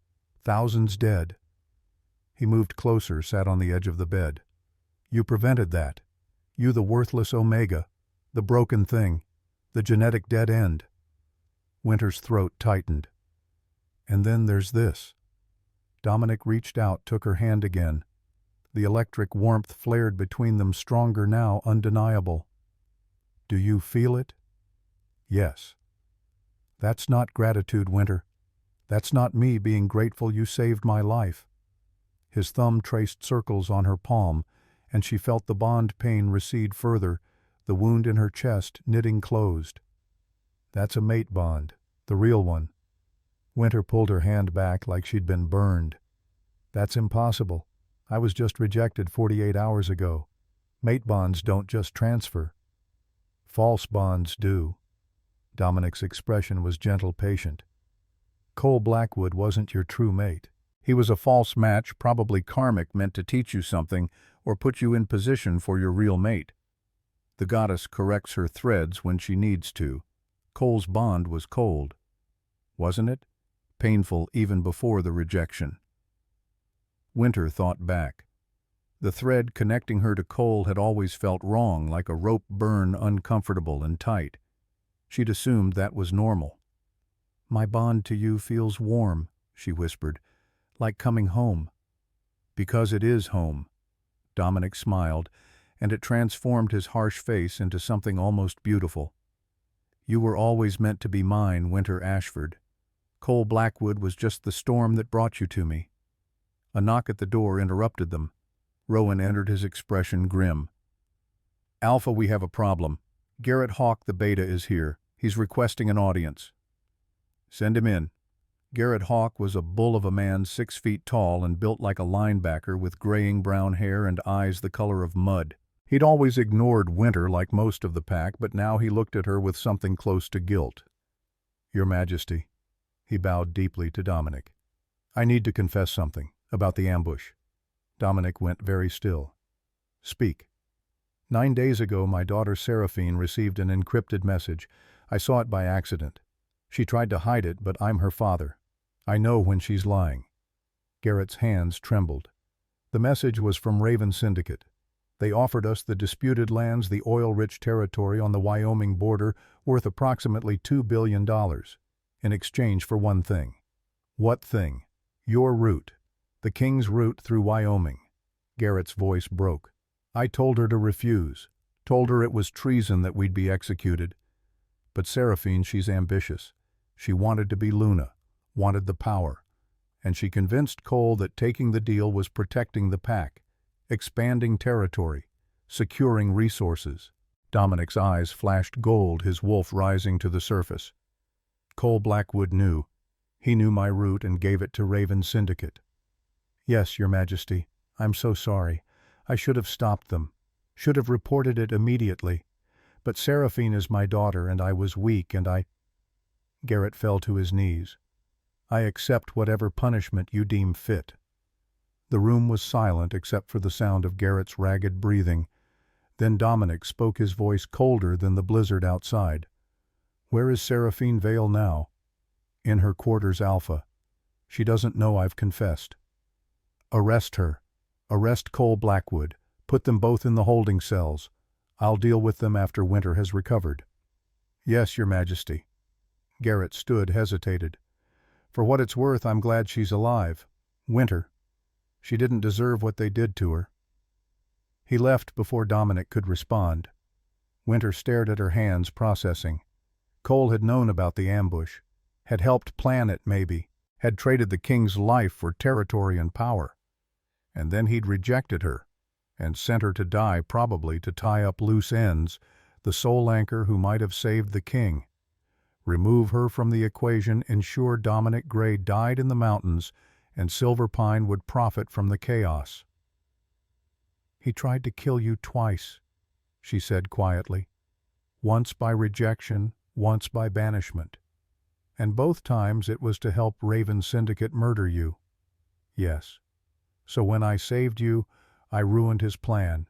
Speaker 1: Thousands dead. He moved closer, sat on the edge of the bed. You prevented that. You, the worthless Omega, the broken thing, the genetic dead end. Winter's throat tightened. And then there's this. Dominic reached out, took her hand again. The electric warmth flared between them, stronger now, undeniable. Do you feel it? Yes. That's not gratitude, Winter. That's not me being grateful you saved my life. His thumb traced circles on her palm, and she felt the bond pain recede further, the wound in her chest knitting closed. That's a mate bond, the real one. Winter pulled her hand back like she'd been burned. That's impossible. I was just rejected 48 hours ago. Mate bonds don't just transfer. False bonds do. Dominic's expression was gentle, patient. Cole Blackwood wasn't your true mate. He was a false match, probably karmic, meant to teach you something or put you in position for your real mate. The goddess corrects her threads when she needs to. Cole's bond was cold. Wasn't it? Painful even before the rejection. Winter thought back. The thread connecting her to Cole had always felt wrong, like a rope burn, uncomfortable and tight. She'd assumed that was normal. My bond to you feels warm, she whispered, like coming home. Because it is home. Dominic smiled, and it transformed his harsh face into something almost beautiful. You were always meant to be mine, Winter Ashford. Cole Blackwood was just the storm that brought you to me. A knock at the door interrupted them. Rowan entered, his expression grim. Alpha, we have a problem. Garrett Hawk, the Beta, is here. He's requesting an audience. Send him in. Garrett Hawk was a bull of a man, 6 feet tall and built like a linebacker, with graying brown hair and eyes the color of mud. He'd always ignored Winter like most of the pack, but now he looked at her with something close to guilt. Your Majesty. He bowed deeply to Dominic. I need to confess something about the ambush. Dominic went very still. Speak. 9 days ago, my daughter Seraphine received an encrypted message. I saw it by accident. She tried to hide it, but I'm her father. I know when she's lying. Garrett's hands trembled. The message was from Raven Syndicate. They offered us the disputed lands, the oil-rich territory on the Wyoming border, worth approximately $2 billion, in exchange for one thing. What thing? Your route. The king's route through Wyoming. Garrett's voice broke. I told her to refuse. Told her it was treason that we'd be executed. But Seraphine, she's ambitious. She wanted to be Luna, wanted the power. And she convinced Cole that taking the deal was protecting the pack, expanding territory, securing resources. Dominic's eyes flashed gold, his wolf rising to the surface. Cole Blackwood knew. He knew my route and gave it to Raven Syndicate. Yes, Your Majesty, I'm so sorry. I should have stopped them. Should have reported it immediately. But Seraphine is my daughter, and I was weak, and I... Garrett fell to his knees. I accept whatever punishment you deem fit. The room was silent except for the sound of Garrett's ragged breathing. Then Dominic spoke, his voice colder than the blizzard outside. Where is Seraphine Vale now? In her quarters, Alpha. She doesn't know I've confessed. Arrest her. Arrest Cole Blackwood. Put them both in the holding cells. I'll deal with them after Winter has recovered. Yes, Your Majesty. Garrett stood, hesitated. For what it's worth, I'm glad she's alive. Winter. She didn't deserve what they did to her. He left before Dominic could respond. Winter stared at her hands, processing. Cole had known about the ambush, had helped plan it maybe, had traded the king's life for territory and power. And then he'd rejected her, and sent her to die, probably to tie up loose ends, the sole anchor who might have saved the king. Remove her from the equation, ensure Dominic Gray died in the mountains, and Silver Pine would profit from the chaos. He tried to kill you twice, she said quietly. Once by rejection, once by banishment. And both times it was to help Raven Syndicate murder you. Yes. So when I saved you, I ruined his plan.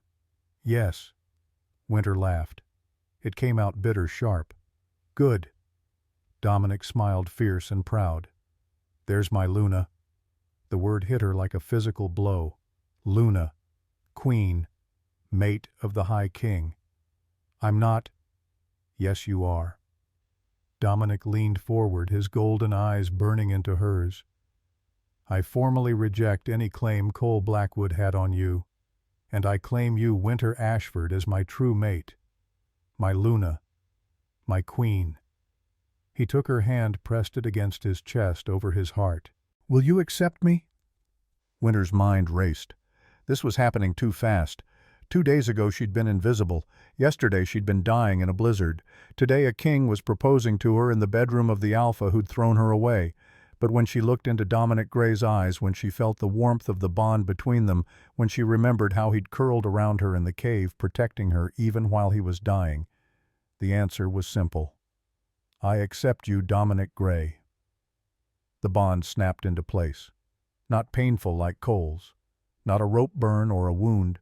Speaker 1: Yes. Winter laughed. It came out bitter sharp. Good. Dominic smiled fierce and proud. There's my Luna. The word hit her like a physical blow. Luna. Queen. Mate of the High King. I'm not. Yes, you are. Dominic leaned forward, his golden eyes burning into hers. I formally reject any claim Cole Blackwood had on you, and I claim you, Winter Ashford, as my true mate. My Luna. My queen. He took her hand, pressed it against his chest, over his heart. Will you accept me? Winter's mind raced. This was happening too fast. 2 days ago she'd been invisible. Yesterday she'd been dying in a blizzard. Today a king was proposing to her in the bedroom of the alpha who'd thrown her away. But when she looked into Dominic Gray's eyes, when she felt the warmth of the bond between them, when she remembered how he'd curled around her in the cave, protecting her even while he was dying, the answer was simple. I accept you, Dominic Gray. The bond snapped into place. Not painful like Cole's. Not a rope burn or a wound.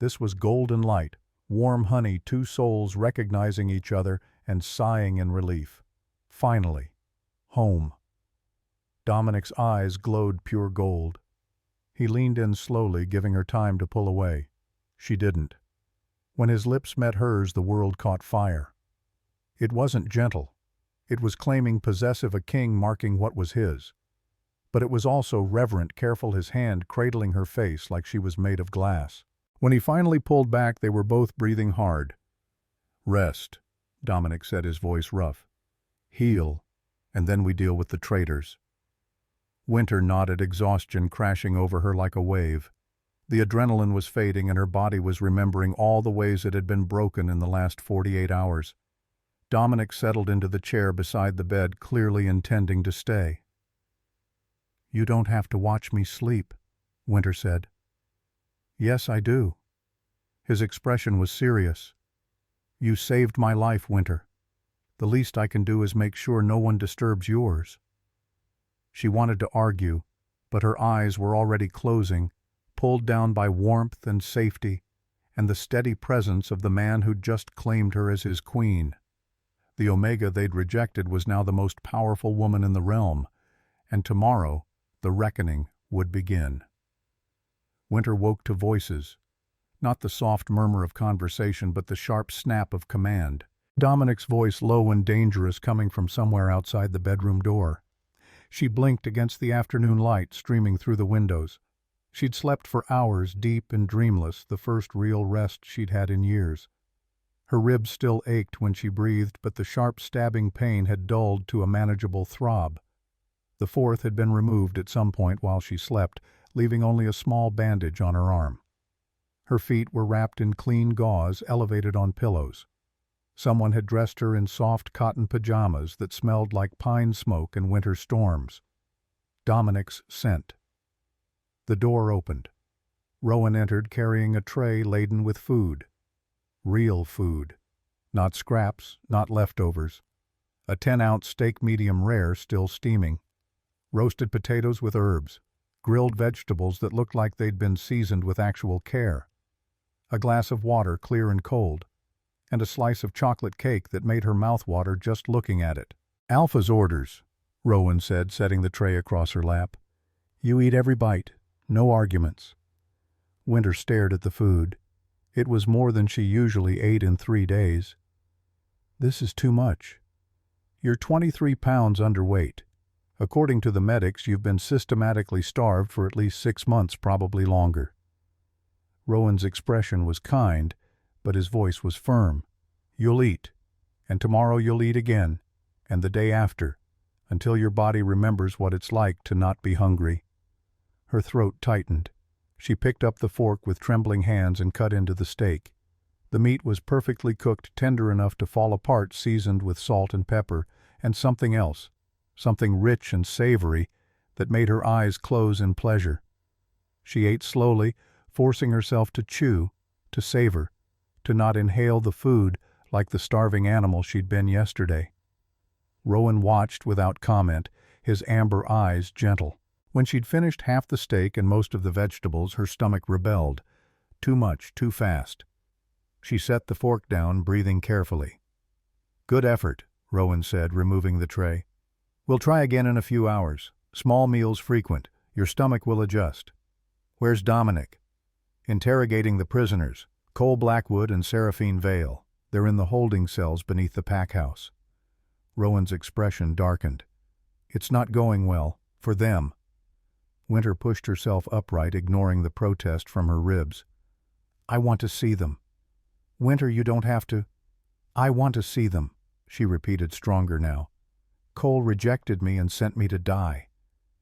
Speaker 1: This was golden light, warm honey, two souls recognizing each other and sighing in relief. Finally, home. Dominic's eyes glowed pure gold. He leaned in slowly, giving her time to pull away. She didn't. When his lips met hers, the world caught fire. It wasn't gentle. It was claiming possessive, a king marking what was his. But it was also reverent, careful, his hand cradling her face like she was made of glass. When he finally pulled back, they were both breathing hard. Rest, Dominic said, his voice rough. Heal, and then we deal with the traitors. Winter nodded, exhaustion crashing over her like a wave. The adrenaline was fading and her body was remembering all the ways it had been broken in the last 48 hours. Dominic settled into the chair beside the bed, clearly intending to stay. You don't have to watch me sleep, Winter said. Yes, I do. His expression was serious. You saved my life, Winter. The least I can do is make sure no one disturbs yours. She wanted to argue, but her eyes were already closing, pulled down by warmth and safety, and the steady presence of the man who'd just claimed her as his queen. The Omega they'd rejected was now the most powerful woman in the realm, and tomorrow the reckoning would begin. Winter woke to voices, not the soft murmur of conversation, but the sharp snap of command. Dominic's voice, low and dangerous, coming from somewhere outside the bedroom door. She blinked against the afternoon light streaming through the windows. She'd slept for hours, deep and dreamless, the first real rest she'd had in years. Her ribs still ached when she breathed, but the sharp stabbing pain had dulled to a manageable throb. The fourth had been removed at some point while she slept, leaving only a small bandage on her arm. Her feet were wrapped in clean gauze, elevated on pillows. Someone had dressed her in soft cotton pajamas that smelled like pine smoke and winter storms. Dominic's scent. The door opened. Rowan entered carrying a tray laden with food. Real food. Not scraps, not leftovers. A 10-ounce steak medium rare still steaming. Roasted potatoes with herbs. Grilled vegetables that looked like they'd been seasoned with actual care. A glass of water, clear and cold. And a slice of chocolate cake that made her mouth water just looking at it. Alpha's orders, Rowan said, setting the tray across her lap. You eat every bite. No arguments. Winter stared at the food. It was more than she usually ate in 3 days. This is too much. You're 23 pounds underweight. According to the medics, you've been systematically starved for at least 6 months, probably longer. Rowan's expression was kind, but his voice was firm. You'll eat, and tomorrow you'll eat again, and the day after, until your body remembers what it's like to not be hungry. Her throat tightened. She picked up the fork with trembling hands and cut into the steak. The meat was perfectly cooked, tender enough to fall apart, seasoned with salt and pepper, and something else, something rich and savory, that made her eyes close in pleasure. She ate slowly, forcing herself to chew, to savor, to not inhale the food like the starving animal she'd been yesterday. Rowan watched without comment, his amber eyes gentle. When she'd finished half the steak and most of the vegetables, her stomach rebelled. Too much, too fast. She set the fork down, breathing carefully. "Good effort," Rowan said, removing the tray. "We'll try again in a few hours. Small meals frequent. Your stomach will adjust." "Where's Dominic?" "Interrogating the prisoners, Cole Blackwood and Seraphine Vale. They're in the holding cells beneath the pack house." Rowan's expression darkened. "It's not going well. For them." Winter pushed herself upright, ignoring the protest from her ribs. "I want to see them." "Winter, you don't have to." "I want to see them," she repeated, stronger now. "Cole rejected me and sent me to die.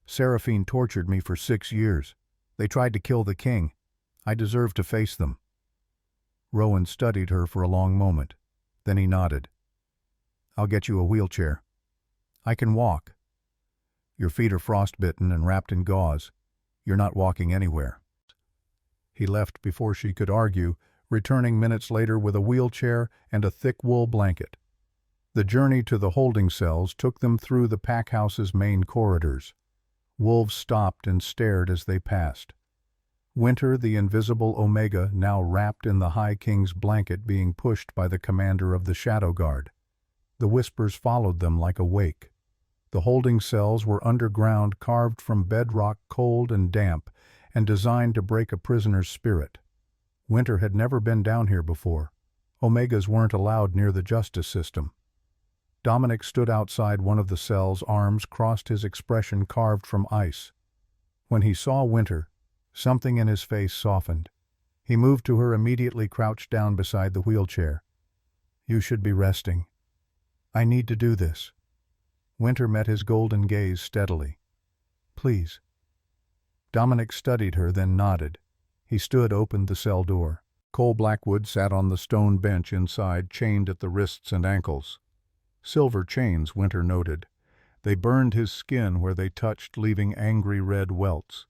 Speaker 1: Seraphine tortured me for 6 years. They tried to kill the king. I deserve to face them." Rowan studied her for a long moment. Then he nodded. "I'll get you a wheelchair." "I can walk." "Your feet are frostbitten and wrapped in gauze. You're not walking anywhere." He left before she could argue, returning minutes later with a wheelchair and a thick wool blanket. The journey to the holding cells took them through the pack house's main corridors. Wolves stopped and stared as they passed. Winter, the invisible Omega, now wrapped in the High King's blanket, being pushed by the commander of the Shadow Guard. The whispers followed them like a wake. The holding cells were underground, carved from bedrock, cold and damp, and designed to break a prisoner's spirit. Winter had never been down here before. Omegas weren't allowed near the justice system. Dominic stood outside one of the cells, arms crossed, his expression carved from ice. When he saw Winter, something in his face softened. He moved to her, immediately crouched down beside the wheelchair. "You should be resting. I need to do this." Winter met his golden gaze steadily. "Please." Dominic studied her, then nodded. He stood, opened the cell door. Cole Blackwood sat on the stone bench inside, chained at the wrists and ankles. Silver chains, Winter noted. They burned his skin where they touched, leaving angry red welts.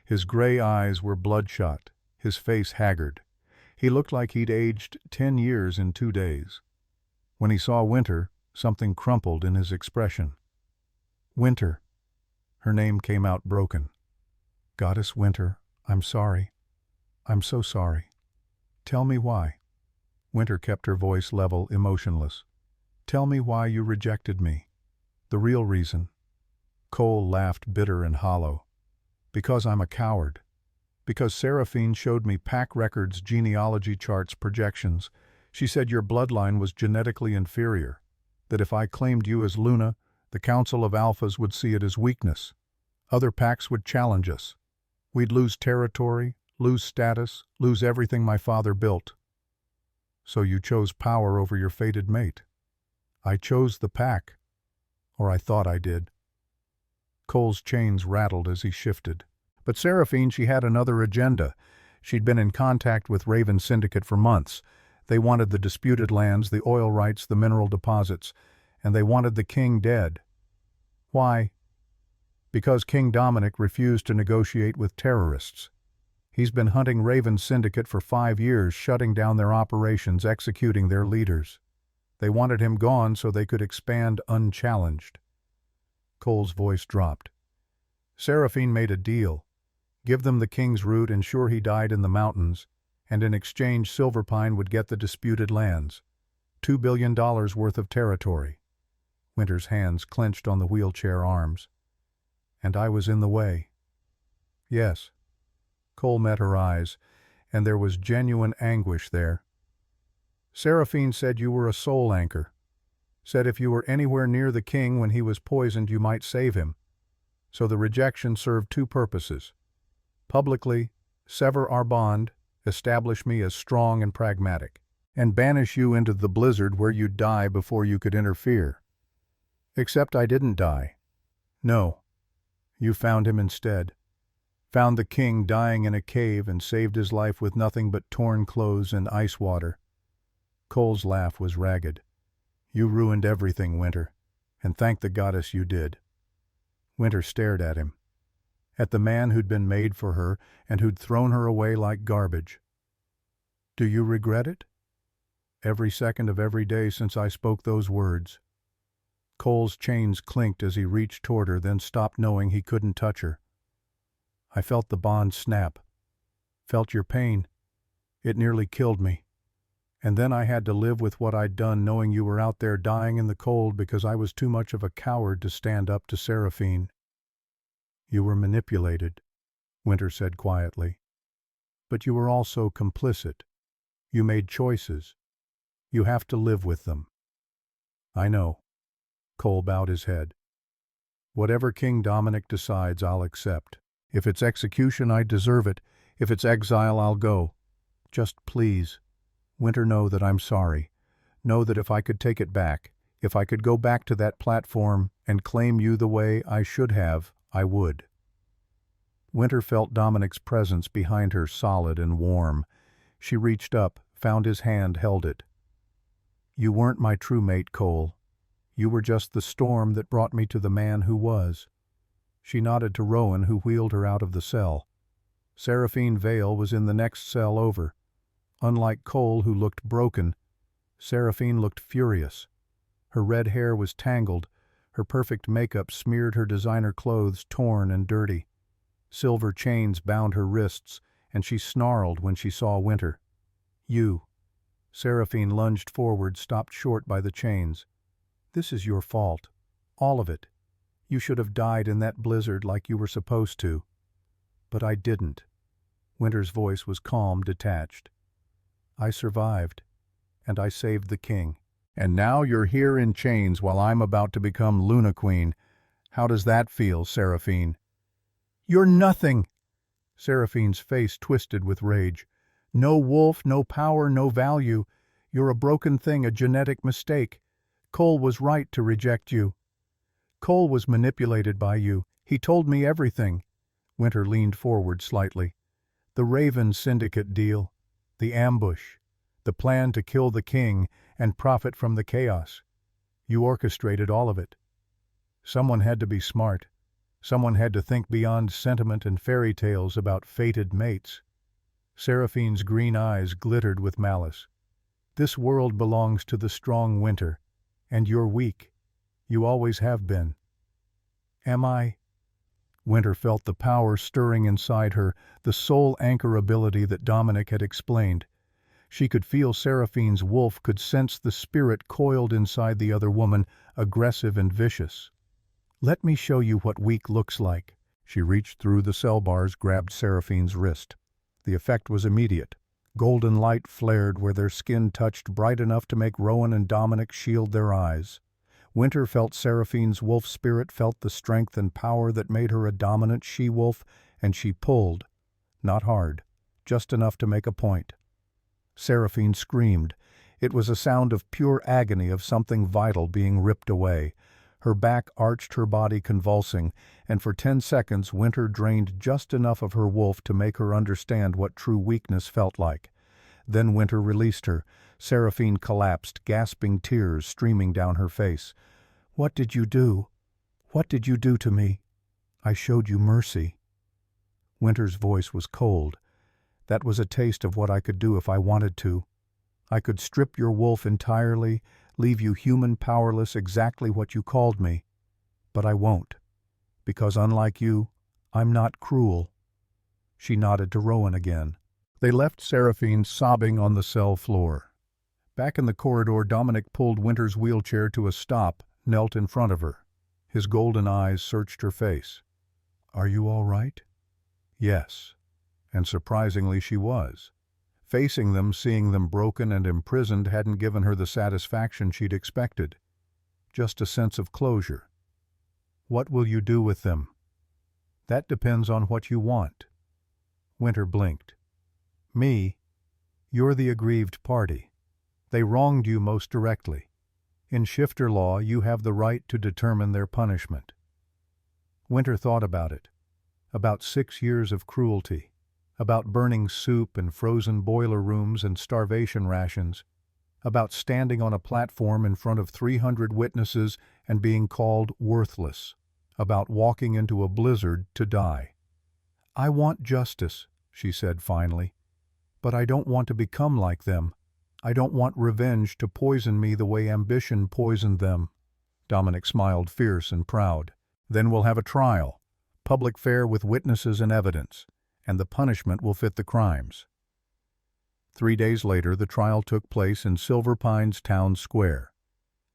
Speaker 1: His gray eyes were bloodshot, his face haggard. He looked like he'd aged 10 years in 2 days. When he saw Winter, something crumpled in his expression. "Winter." Her name came out broken. "Goddess Winter, I'm sorry. I'm so sorry. Tell me why." Winter kept her voice level, emotionless. "Tell me why you rejected me. The real reason." Cole laughed, bitter and hollow. "Because I'm a coward. Because Seraphine showed me pack records, genealogy charts, projections. She said your bloodline was genetically inferior, that if I claimed you as Luna, the Council of Alphas would see it as weakness. Other packs would challenge us. We'd lose territory, lose status, lose everything my father built. So you chose power over your fated mate." "I chose the pack. Or I thought I did." Cole's chains rattled as he shifted. But Seraphine, she had another agenda. She'd been in contact with Raven Syndicate for months. They wanted the disputed lands, the oil rights, the mineral deposits, and they wanted the king dead. Why? Because King Dominic refused to negotiate with terrorists. He's been hunting Raven Syndicate for 5 years, shutting down their operations, executing their leaders. They wanted him gone so they could expand unchallenged. Cole's voice dropped. Seraphine made a deal. Give them the king's root, ensure he died in the mountains, and in exchange Silverpine would get the disputed lands. $2 billion worth of territory. Winter's hands clenched on the wheelchair arms. And I was in the way. Yes. Cole met her eyes, and there was genuine anguish there. Seraphine said you were a soul anchor. Said if you were anywhere near the king when he was poisoned, you might save him. So the rejection served 2 purposes. Publicly, sever our bond, establish me as strong and pragmatic, and banish you into the blizzard where you'd die before you could interfere. Except I didn't die. No. You found him instead. Found the king dying in a cave and saved his life with nothing but torn clothes and ice water. Cole's laugh was ragged. You ruined everything, Winter, and thank the goddess you did. Winter stared at him. At the man who'd been made for her and who'd thrown her away like garbage. Do you regret it? Every second of every day since I spoke those words. Cole's chains clinked as he reached toward her, then stopped, knowing he couldn't touch her. I felt the bond snap. Felt your pain. It nearly killed me. And then I had to live with what I'd done, knowing you were out there dying in the cold because I was too much of a coward to stand up to Seraphine." "You were manipulated," Winter said quietly. "But you were also complicit. You made choices. You have to live with them." "I know." Cole bowed his head. "Whatever King Dominic decides, I'll accept. If it's execution, I deserve it. If it's exile, I'll go. Just please, Winter, know that I'm sorry. Know that if I could take it back, if I could go back to that platform and claim you the way I should have, I would." Winter felt Dominic's presence behind her, solid and warm. She reached up, found his hand, held it. "You weren't my true mate, Cole. You were just the storm that brought me to the man who was." She nodded to Rowan, who wheeled her out of the cell. Seraphine Vale was in the next cell over. Unlike Cole, who looked broken, Seraphine looked furious. Her red hair was tangled, her perfect makeup smeared her designer clothes torn and dirty. Silver chains bound her wrists, and she snarled when she saw Winter. "You." Seraphine lunged forward, stopped short by the chains. "This is your fault. All of it. You should have died in that blizzard like you were supposed to." "But I didn't." Winter's voice was calm, detached. "I survived, and I saved the king. And now you're here in chains while I'm about to become Luna Queen. How does that feel, Seraphine?" "You're nothing!" Seraphine's face twisted with rage. "No wolf, no power, no value. You're a broken thing, a genetic mistake. Cole was right to reject you. Cole was manipulated by you. He told me everything." Winter leaned forward slightly. "The Raven Syndicate deal. The ambush. The plan to kill the king and profit from the chaos. You orchestrated all of it. Someone had to be smart. Someone had to think beyond sentiment and fairy tales about fated mates." Seraphine's green eyes glittered with malice. "This world belongs to the strong, Winter, and you're weak. You always have been." "Am I?" Winter felt the power stirring inside her, the soul anchor ability that Dominic had explained. She could feel Seraphine's wolf, could sense the spirit coiled inside the other woman, aggressive and vicious. "Let me show you what weak looks like." She reached through the cell bars, grabbed Seraphine's wrist. The effect was immediate. Golden light flared where their skin touched, bright enough to make Rowan and Dominic shield their eyes. Winter felt Seraphine's wolf spirit, felt the strength and power that made her a dominant she-wolf, and she pulled. Not hard, just enough to make a point. Seraphine screamed. It was a sound of pure agony, of something vital being ripped away. Her back arched, her body convulsing, and for 10 seconds Winter drained just enough of her wolf to make her understand what true weakness felt like. Then Winter released her. Seraphine collapsed, gasping, tears streaming down her face. "What did you do? What did you do to me?" "I showed you mercy." Winter's voice was cold. "That was a taste of what I could do if I wanted to. I could strip your wolf entirely, leave you human, powerless, exactly what you called me. But I won't. Because unlike you, I'm not cruel." She nodded to Rowan again. They left Seraphine sobbing on the cell floor. Back in the corridor, Dominic pulled Winter's wheelchair to a stop, knelt in front of her. His golden eyes searched her face. "Are you all right?" Yes. And surprisingly she was. Facing them, seeing them broken and imprisoned, hadn't given her the satisfaction she'd expected. Just a sense of closure. "What will you do with them?" "That depends on what you want." Winter blinked. "Me? You're the aggrieved party. They wronged you most directly. In shifter law, you have the right to determine their punishment." Winter thought about it. About 6 years of cruelty. About burning soup in frozen boiler rooms and starvation rations. About standing on a platform in front of 300 witnesses and being called worthless. About walking into a blizzard to die. "I want justice," she said finally. "But I don't want to become like them. I don't want revenge to poison me the way ambition poisoned them." Dominic smiled, fierce and proud. "Then we'll have a trial. public fair with witnesses and evidence, and the punishment will fit the crimes. 3 days later, the trial took place in Silver Pines Town Square.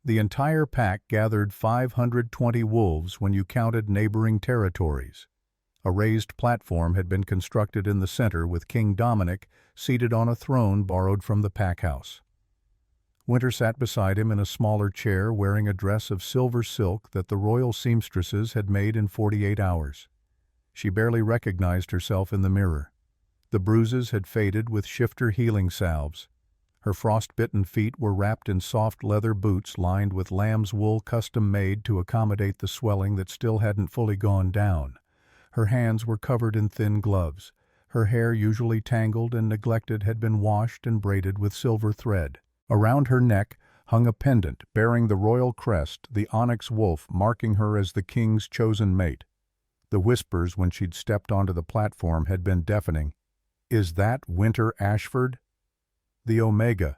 Speaker 1: The entire pack gathered 520 wolves when you counted neighboring territories. A raised platform had been constructed in the center with King Dominic seated on a throne borrowed from the pack house. Winter sat beside him in a smaller chair wearing a dress of silver silk that the royal seamstresses had made in 48 hours. She barely recognized herself in the mirror. The bruises had faded with shifter healing salves. Her frost-bitten feet were wrapped in soft leather boots lined with lamb's wool custom-made to accommodate the swelling that still hadn't fully gone down. Her hands were covered in thin gloves. Her hair, usually tangled and neglected, had been washed and braided with silver thread. Around her neck hung a pendant bearing the royal crest, the onyx wolf, marking her as the king's chosen mate. The whispers when she'd stepped onto the platform had been deafening. "Is that Winter Ashford? The Omega.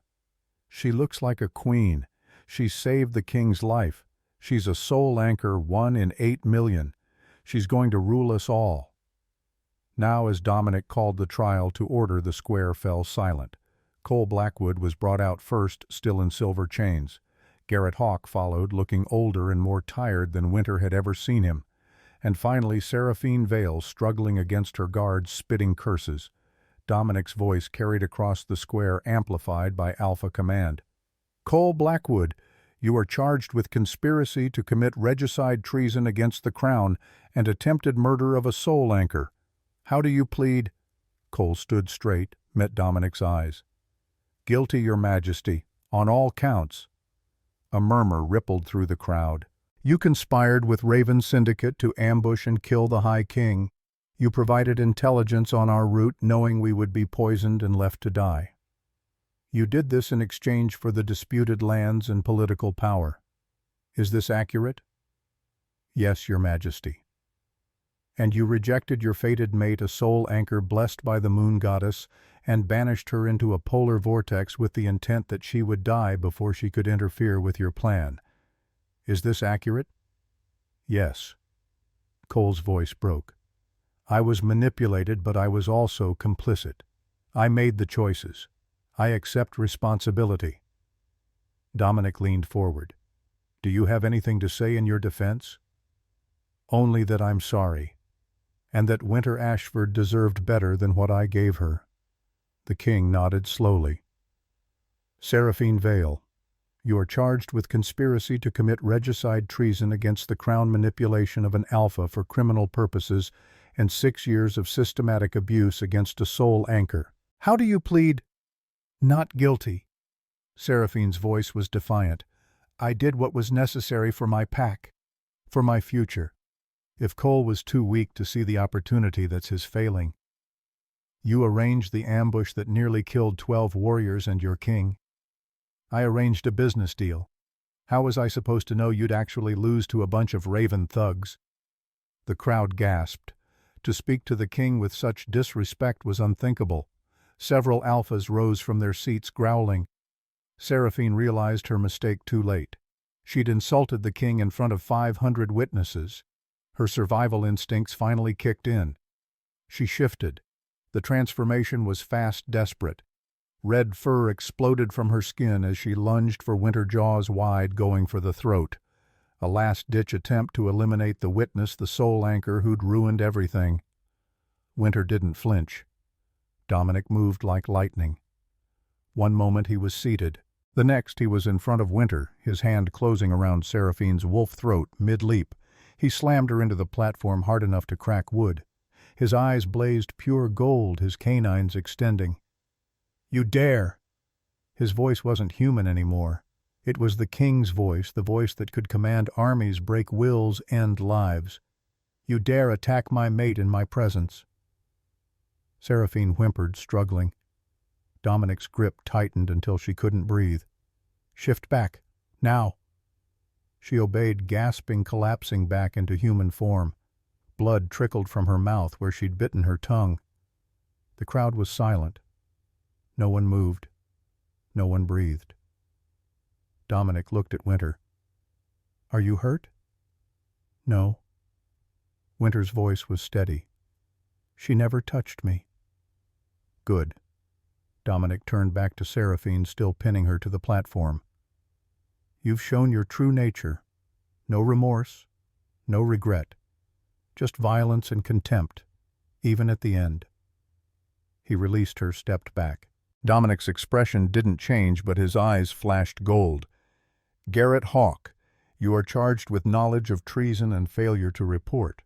Speaker 1: She looks like a queen. She saved the king's life. She's a soul anchor, 1 in 8 million. She's going to rule us all." Now, as Dominic called the trial to order, the square fell silent. Cole Blackwood was brought out first, still in silver chains. Garrett Hawk followed, looking older and more tired than Winter had ever seen him. And finally, Seraphine Vale, struggling against her guards, spitting curses. Dominic's voice carried across the square, amplified by Alpha Command. "Cole Blackwood, you are charged with conspiracy to commit regicide treason against the crown and attempted murder of a soul anchor. How do you plead?" Cole stood straight, met Dominic's eyes. "Guilty, Your Majesty, on all counts." A murmur rippled through the crowd. "You conspired with Raven Syndicate to ambush and kill the High King. You provided intelligence on our route, knowing we would be poisoned and left to die. You did this in exchange for the disputed lands and political power. Is this accurate?" "Yes, Your Majesty." "And you rejected your fated mate, a soul anchor blessed by the moon goddess, and banished her into a polar vortex with the intent that she would die before she could interfere with your plan. Is this accurate?" "Yes." Cole's voice broke. "I was manipulated, but I was also complicit. I made the choices. I accept responsibility." Dominic leaned forward. "Do you have anything to say in your defense?" "Only that I'm sorry, and that Winter Ashford deserved better than what I gave her." The king nodded slowly. "Seraphine Vale, you are charged with conspiracy to commit regicide treason against the crown, manipulation of an alpha for criminal purposes, and 6 years of systematic abuse against a soul anchor. How do you plead?" "Not guilty." Seraphine's voice was defiant. "I did what was necessary for my pack, for my future." If Cole was too weak to see the opportunity that's his failing. "You arranged the ambush that nearly killed 12 warriors and your king. I arranged a business deal. How was I supposed to know you'd actually lose to a bunch of Raven thugs?" The crowd gasped. To speak to the king with such disrespect was unthinkable. Several alphas rose from their seats, growling. Seraphine realized her mistake too late. She'd insulted the king in front of 500 witnesses. Her survival instincts finally kicked in. She shifted. The transformation was fast, desperate. Red fur exploded from her skin as she lunged for Winter, jaws wide, going for the throat. A last-ditch attempt to eliminate the witness, the soul anchor who'd ruined everything. Winter didn't flinch. Dominic moved like lightning. One moment he was seated. The next he was in front of Winter, his hand closing around Seraphine's wolf throat mid-leap. He slammed her into the platform hard enough to crack wood. His eyes blazed pure gold, his canines extending. "You dare!" His voice wasn't human anymore. It was the king's voice, the voice that could command armies, break wills, end lives. "You dare attack my mate in my presence." Seraphine whimpered, struggling. Dominic's grip tightened until she couldn't breathe. "Shift back. Now." She obeyed, gasping, collapsing back into human form. Blood trickled from her mouth where she'd bitten her tongue. The crowd was silent. No one moved. No one breathed. Dominic looked at Winter. "Are you hurt?" "No." Winter's voice was steady. She never touched me. Good. Dominic turned back to Seraphine, still pinning her to the platform. You've shown your true nature. No remorse, no regret. Just violence and contempt, even at the end. He released her, stepped back. Dominic's expression didn't change, but his eyes flashed gold. Garrett Hawke, you are charged with knowledge of treason and failure to report.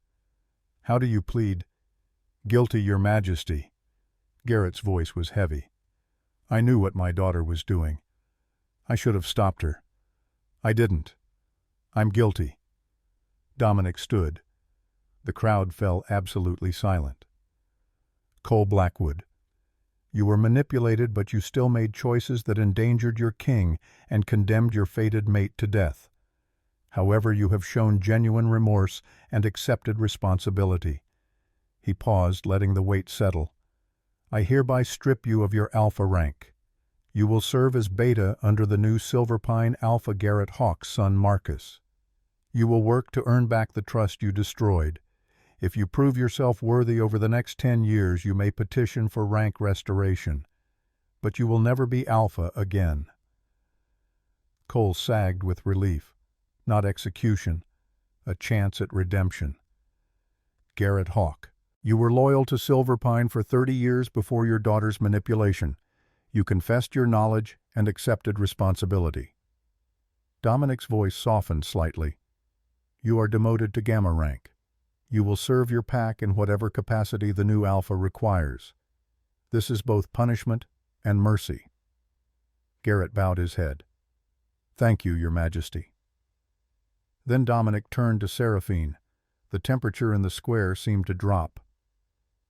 Speaker 1: How do you plead? Guilty, Your Majesty. Garrett's voice was heavy. I knew what my daughter was doing. I should have stopped her. I didn't. I'm guilty. Dominic stood. The crowd fell absolutely silent. Cole Blackwood, you were manipulated, but you still made choices that endangered your king and condemned your fated mate to death. However, you have shown genuine remorse and accepted responsibility. He paused, letting the weight settle. I hereby strip you of your Alpha rank. You will serve as Beta under the new Silverpine Alpha Garrett Hawke's son Marcus. You will work to earn back the trust you destroyed. If you prove yourself worthy over the next 10 years, you may petition for rank restoration. But you will never be Alpha again. Cole sagged with relief. Not execution, a chance at redemption. Garrett Hawke, you were loyal to Silverpine for 30 years before your daughter's manipulation. You confessed your knowledge and accepted responsibility. Dominic's voice softened slightly. You are demoted to Gamma rank. You will serve your pack in whatever capacity the new Alpha requires. This is both punishment and mercy. Garrett bowed his head. Thank you, Your Majesty. Then Dominic turned to Seraphine. The temperature in the square seemed to drop.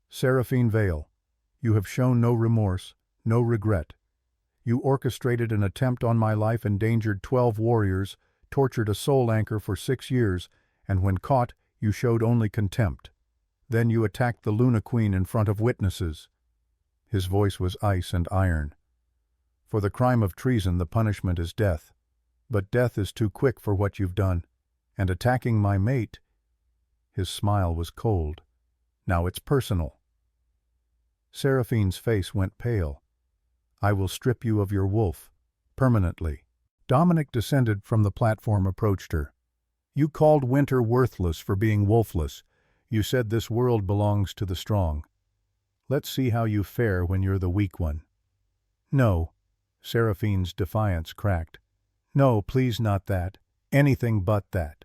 Speaker 1: Seraphine Vale, you have shown no remorse, no regret. You orchestrated an attempt on my life, endangered 12 warriors, tortured a soul anchor for 6 years, and when caught, you showed only contempt. Then you attacked the Luna Queen in front of witnesses. His voice was ice and iron. For the crime of treason, the punishment is death. But death is too quick for what you've done. And attacking my mate, his smile was cold. Now it's personal. Seraphine's face went pale. I will strip you of your wolf, permanently. Dominic descended from the platform, approached her. You called Winter worthless for being wolfless. You said this world belongs to the strong. Let's see how you fare when you're the weak one. No. Seraphine's defiance cracked. No, please, not that. Anything but that.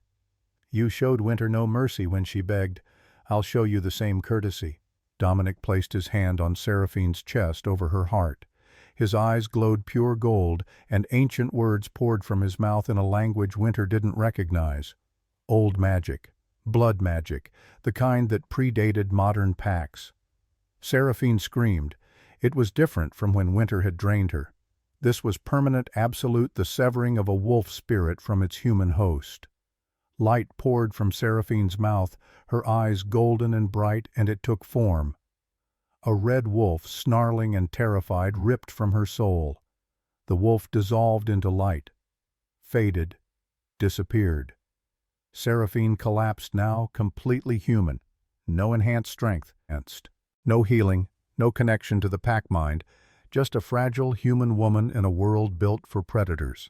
Speaker 1: You showed Winter no mercy when she begged. I'll show you the same courtesy. Dominic placed his hand on Seraphine's chest over her heart. His eyes glowed pure gold, and ancient words poured from his mouth in a language Winter didn't recognize. Old magic, blood magic, the kind that predated modern pacts. Seraphine screamed. It was different from when Winter had drained her. This was permanent, absolute, the severing of a wolf spirit from its human host. Light poured from Seraphine's mouth, her eyes golden and bright, and it took form. A red wolf, snarling and terrified, ripped from her soul. The wolf dissolved into light, faded, disappeared. Seraphine collapsed now, completely human. No enhanced strength, no healing, no connection to the pack mind, just a fragile human woman in a world built for predators.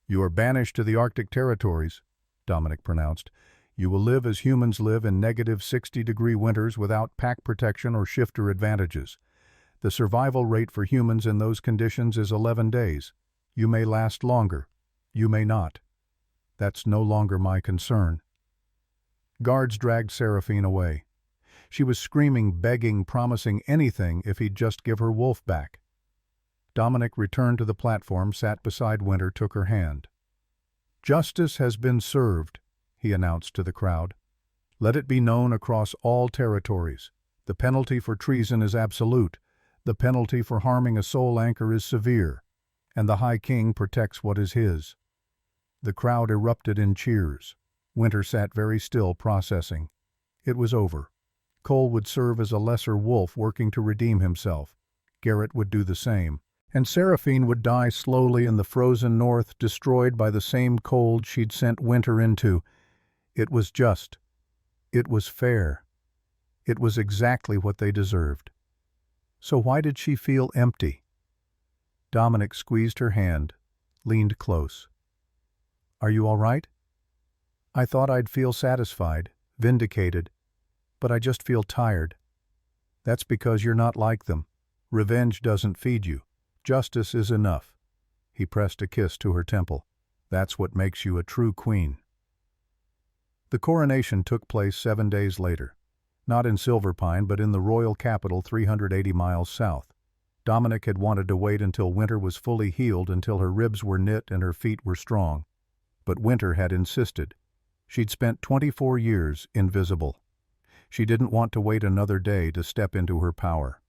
Speaker 1: You are banished to the Arctic territories, Dominic pronounced. You will live as humans live in negative 60-degree winters without pack protection or shifter advantages. The survival rate for humans in those conditions is 11 days. You may last longer. You may not. That's no longer my concern. Guards dragged Seraphine away. She was screaming, begging, promising anything if he'd just give her wolf back. Dominic returned to the platform, sat beside Winter, took her hand. Justice has been served, he announced to the crowd. Let it be known across all territories. The penalty for treason is absolute. The penalty for harming a soul anchor is severe. And the High King protects what is his. The crowd erupted in cheers. Winter sat very still, processing. It was over. Cole would serve as a lesser wolf working to redeem himself. Garrett would do the same. And Seraphine would die slowly in the frozen north, destroyed by the same cold she'd sent Winter into. It was just. It was fair. It was exactly what they deserved. So why did she feel empty? Dominic squeezed her hand, leaned close. "Are you all right?" "I thought I'd feel satisfied, vindicated, but I just feel tired." "That's because you're not like them. Revenge doesn't feed you. Justice is enough." He pressed a kiss to her temple. "That's what makes you a true queen." The coronation took place 7 days later. Not in Silverpine, but in the royal capital 380 miles south. Dominic had wanted to wait until Winter was fully healed, until her ribs were knit and her feet were strong. But Winter had insisted. She'd spent 24 years invisible. She didn't want to wait another day to step into her power.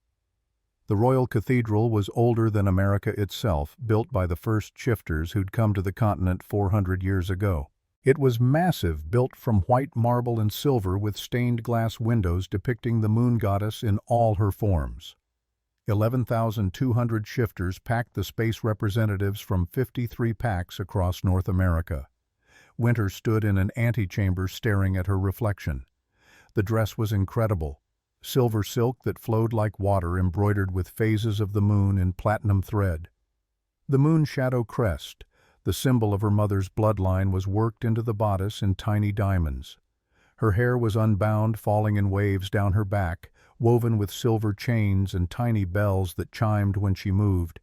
Speaker 1: The royal cathedral was older than America itself, built by the first shifters who'd come to the continent 400 years ago. It was massive, built from white marble and silver with stained glass windows depicting the moon goddess in all her forms. 11,200 shifters packed the space representatives from 53 packs across North America. Winter stood in an antechamber staring at her reflection. The dress was incredible. Silver silk that flowed like water, embroidered with phases of the moon in platinum thread. The moon shadow crest, the symbol of her mother's bloodline, was worked into the bodice in tiny diamonds. Her hair was unbound, falling in waves down her back, woven with silver chains and tiny bells that chimed when she moved.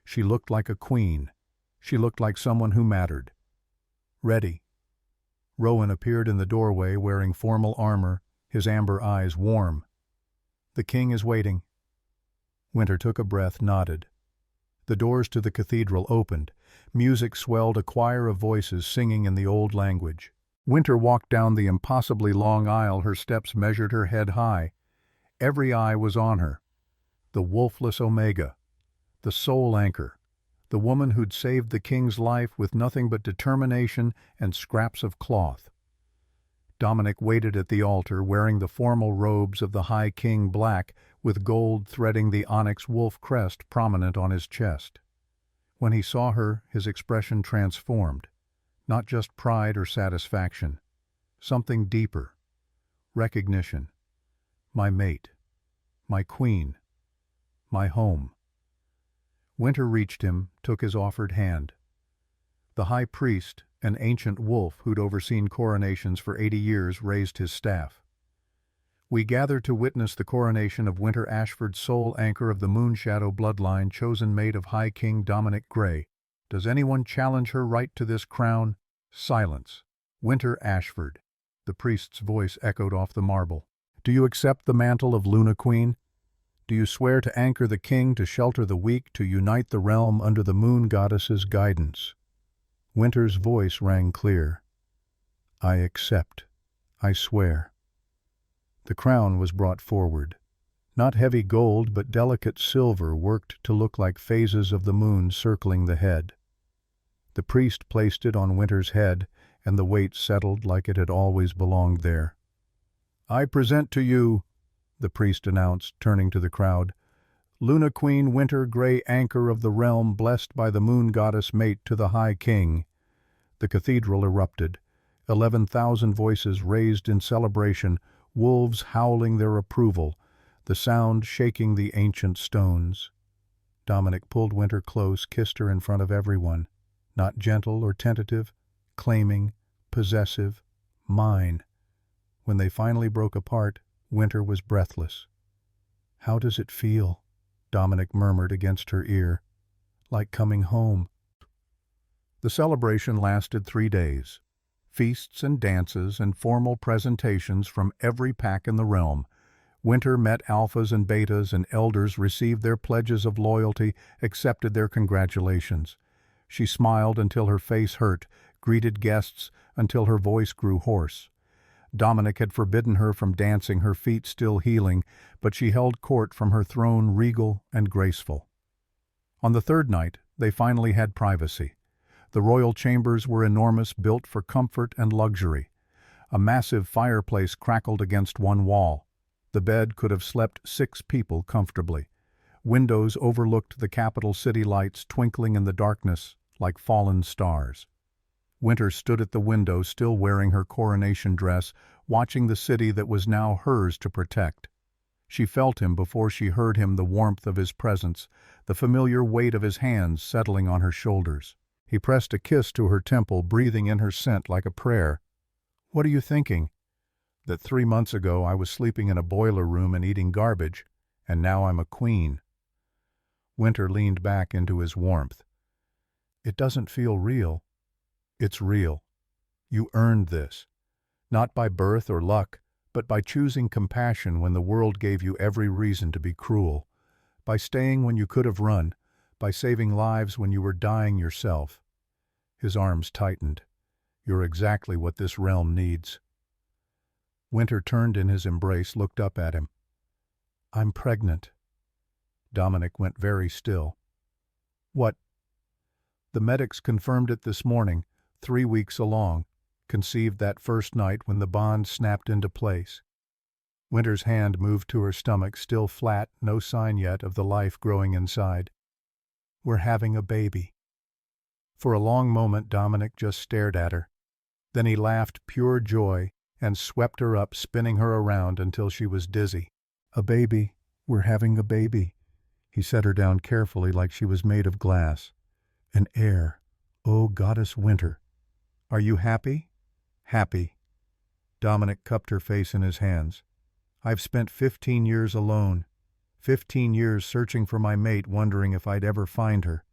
Speaker 1: She looked like a queen. She looked like someone who mattered. "Ready." Rowan appeared in the doorway wearing formal armor, his amber eyes warm. "The king is waiting." Winter took a breath, nodded. The doors to the cathedral opened. Music swelled, a choir of voices singing in the old language. Winter walked down the impossibly long aisle, her steps measured her head high. Every eye was on her. The wolfless Omega, the soul anchor, the woman who'd saved the king's life with nothing but determination and scraps of cloth. Dominic waited at the altar, wearing the formal robes of the High King, black, with gold threading the onyx wolf crest prominent on his chest. When he saw her, his expression transformed. Not just pride or satisfaction. Something deeper. Recognition. My mate. My queen. My home. Winter reached him, took his offered hand. The high priest, an ancient wolf who'd overseen coronations for 80 years, raised his staff. "We gather to witness the coronation of Winter Ashford, sole anchor of the Moonshadow bloodline, chosen mate of High King Dominic Grey. Does anyone challenge her right to this crown?" Silence. "Winter Ashford." The priest's voice echoed off the marble. "Do you accept the mantle of Luna Queen? Do you swear to anchor the king, to shelter the weak, to unite the realm under the moon goddess's guidance?" Winter's voice rang clear. "I accept. I swear." The crown was brought forward. Not heavy gold, but delicate silver worked to look like phases of the moon circling the head. The priest placed it on Winter's head, and the weight settled like it had always belonged there. "I present to you," the priest announced, turning to the crowd, "Luna Queen Winter Grey, anchor of the realm, blessed by the moon goddess, mate to the High King." The cathedral erupted. 11,000 voices raised in celebration, wolves howling their approval, the sound shaking the ancient stones. Dominic pulled Winter close, kissed her in front of everyone. Not gentle or tentative, claiming, possessive, mine. When they finally broke apart, Winter was breathless. "How does it feel?" Dominic murmured against her ear. "Like coming home." The celebration lasted 3 days. Feasts and dances and formal presentations from every pack in the realm. Winter met alphas and betas, and elders received their pledges of loyalty, accepted their congratulations. She smiled until her face hurt, greeted guests until her voice grew hoarse. Dominic had forbidden her from dancing, her feet still healing, but she held court from her throne, regal and graceful. On the 3rd night, they finally had privacy. The royal chambers were enormous, built for comfort and luxury. A massive fireplace crackled against one wall. The bed could have slept 6 people comfortably. Windows overlooked the capital city, lights twinkling in the darkness like fallen stars. Winter stood at the window, still wearing her coronation dress, watching the city that was now hers to protect. She felt him before she heard him, the warmth of his presence, the familiar weight of his hands settling on her shoulders. He pressed a kiss to her temple, breathing in her scent like a prayer. "What are you thinking?" "That 3 months ago I was sleeping in a boiler room and eating garbage, and now I'm a queen." Winter leaned back into his warmth. "It doesn't feel real." "It's real. You earned this. Not by birth or luck, but by choosing compassion when the world gave you every reason to be cruel, by staying when you could have run, by saving lives when you were dying yourself." His arms tightened. "You're exactly what this realm needs." Winter turned in his embrace, looked up at him. "I'm pregnant." Dominic went very still. "What?" "The medics confirmed it this morning, 3 weeks along. Conceived that first night when the bond snapped into place." Winter's hand moved to her stomach, still flat, no sign yet of the life growing inside. "We're having a baby." For a long moment Dominic just stared at her. Then he laughed pure joy and swept her up, spinning her around until she was dizzy. "A baby. We're having a baby." He set her down carefully like she was made of glass. "An heir. Oh, Goddess Winter. Are you happy?" "Happy." Dominic cupped her face in his hands. "I've spent 15 years alone. 15 years searching for my mate, wondering if I'd ever find her.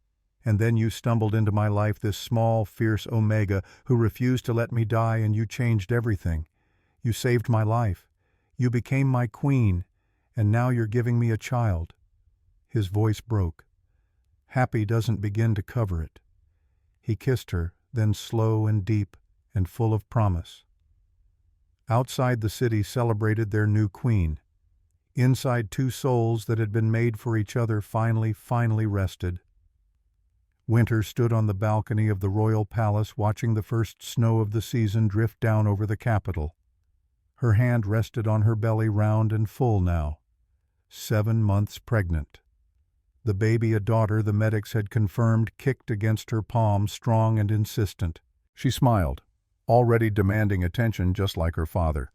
Speaker 1: And then you stumbled into my life, this small, fierce Omega who refused to let me die, and you changed everything. You saved my life. You became my queen, and now you're giving me a child." His voice broke. Happy doesn't begin to cover it. He kissed her, then slow and deep and full of promise. Outside, the city celebrated their new queen. Inside, 2 souls that had been made for each other finally rested. Winter stood on the balcony of the royal palace, watching the first snow of the season drift down over the capital. Her hand rested on her belly, round and full now. 7 months pregnant. The baby, a daughter the medics had confirmed, kicked against her palm, strong and insistent. She smiled, already demanding attention just like her father.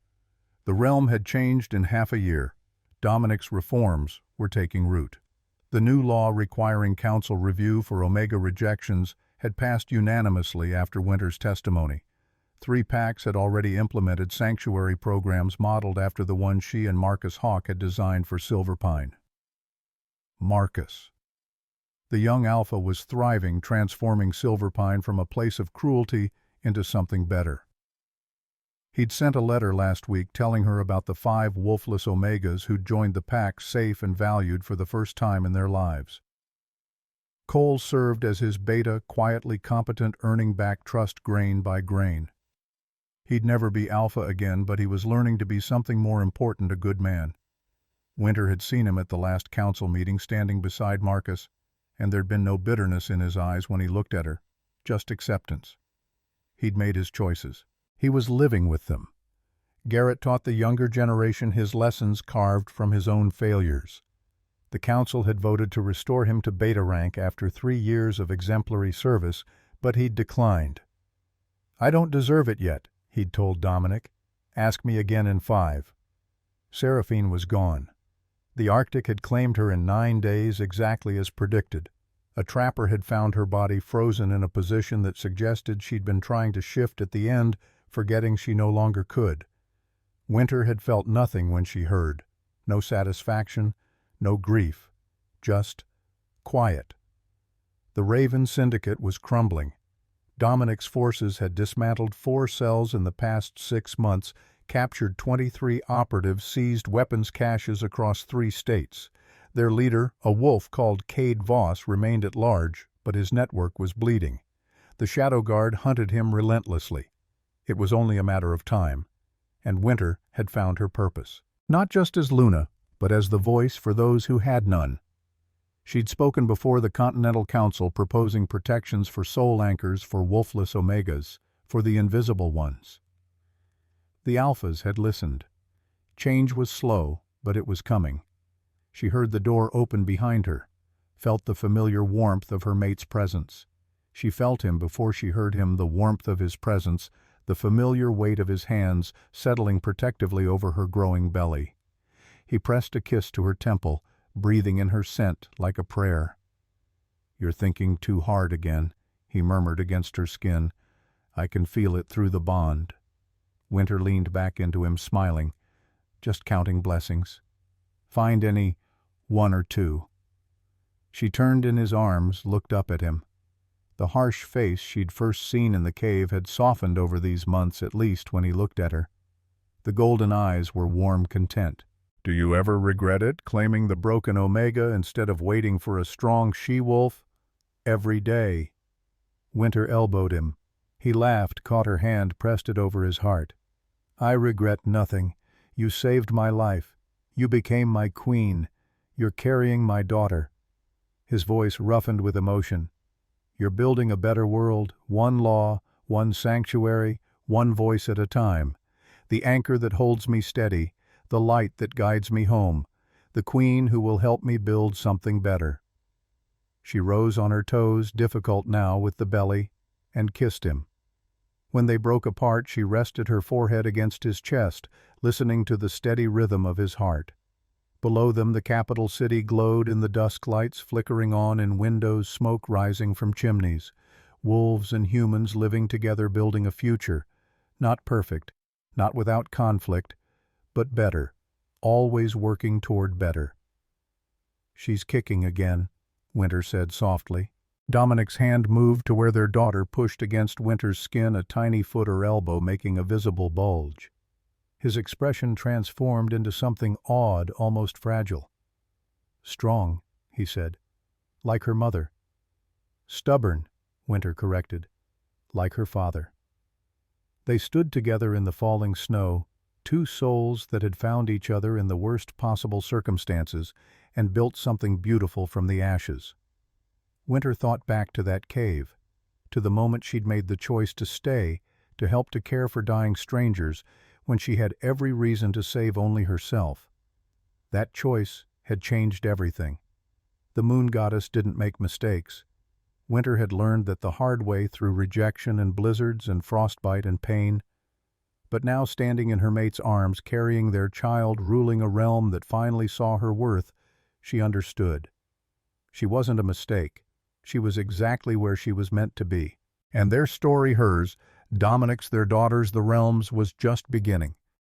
Speaker 1: The realm had changed in half a year. Dominic's reforms were taking root. The new law requiring council review for Omega rejections had passed unanimously after Winter's testimony. 3 packs had already implemented sanctuary programs modeled after the one she and Marcus Hawk had designed for Silverpine. Marcus. The young alpha was thriving, transforming Silverpine from a place of cruelty into something better. He'd sent a letter last week telling her about the 5 wolfless Omegas who'd joined the pack, safe and valued for the first time in their lives. Cole served as his beta, quietly competent, earning back trust grain by grain. He'd never be alpha again, but he was learning to be something more important, a good man. Winter had seen him at the last council meeting standing beside Marcus, and there'd been no bitterness in his eyes when he looked at her, just acceptance. He'd made his choices. He was living with them. Garrett taught the younger generation his lessons carved from his own failures. The council had voted to restore him to beta rank after 3 years of exemplary service, but he'd declined. "I don't deserve it yet," he'd told Dominic. "Ask me again in 5. Seraphine was gone. The Arctic had claimed her in 9 days, exactly as predicted. A trapper had found her body frozen in a position that suggested she'd been trying to shift at the end, forgetting she no longer could. Winter had felt nothing when she heard. No satisfaction, no grief. Just quiet. The Raven Syndicate was crumbling. Dominic's forces had dismantled 4 cells in the past 6 months, captured 23 operatives, seized weapons caches across 3 states. Their leader, a wolf called Cade Voss, remained at large, but his network was bleeding. The Shadow Guard hunted him relentlessly. It was only a matter of time, and Winter had found her purpose. Not just as Luna, but as the voice for those who had none. She'd spoken before the Continental Council, proposing protections for soul anchors for wolfless Omegas, for the invisible ones. The Alphas had listened. Change was slow, but it was coming. She heard the door open behind her, felt the familiar warmth of her mate's presence. She felt him before she heard him, the warmth of his presence, the familiar weight of his hands settling protectively over her growing belly. He pressed a kiss to her temple, breathing in her scent like a prayer. "You're thinking too hard again," he murmured against her skin. "I can feel it through the bond." Winter leaned back into him, smiling. "Just counting blessings. Find any 1 or 2. She turned in his arms, looked up at him. The harsh face she'd first seen in the cave had softened over these months at least when he looked at her. The golden eyes were warm content. "Do you ever regret it, claiming the broken Omega instead of waiting for a strong she-wolf?" "Every day." Winter elbowed him. He laughed, caught her hand, pressed it over his heart. "I regret nothing. You saved my life. You became my queen. You're carrying my daughter." His voice roughened with emotion. "You're building a better world, one law, one sanctuary, one voice at a time. The anchor that holds me steady, the light that guides me home, the queen who will help me build something better." She rose on her toes, difficult now with the belly, and kissed him. When they broke apart, she rested her forehead against his chest, listening to the steady rhythm of his heart. Below them the capital city glowed in the dusk lights flickering on in windows, smoke rising from chimneys. Wolves and humans living together, building a future. Not perfect, not without conflict, but better, always working toward better. "She's kicking again," Winter said softly. Dominic's hand moved to where their daughter pushed against Winter's skin, a tiny foot or elbow making a visible bulge. His expression transformed into something awed, almost fragile. "Strong," he said. "Like her mother." "Stubborn," Winter corrected. "Like her father." They stood together in the falling snow, two souls that had found each other in the worst possible circumstances and built something beautiful from the ashes. Winter thought back to that cave, to the moment she'd made the choice to stay, to help to care for dying strangers, when she had every reason to save only herself. That choice had changed everything. The moon goddess didn't make mistakes. Winter had learned that the hard way through rejection and blizzards and frostbite and pain. But now, standing in her mate's arms, carrying their child, ruling a realm that finally saw her worth, she understood. She wasn't a mistake. She was exactly where she was meant to be. And their story, hers, Dominic's, their daughters, the realms, was just beginning.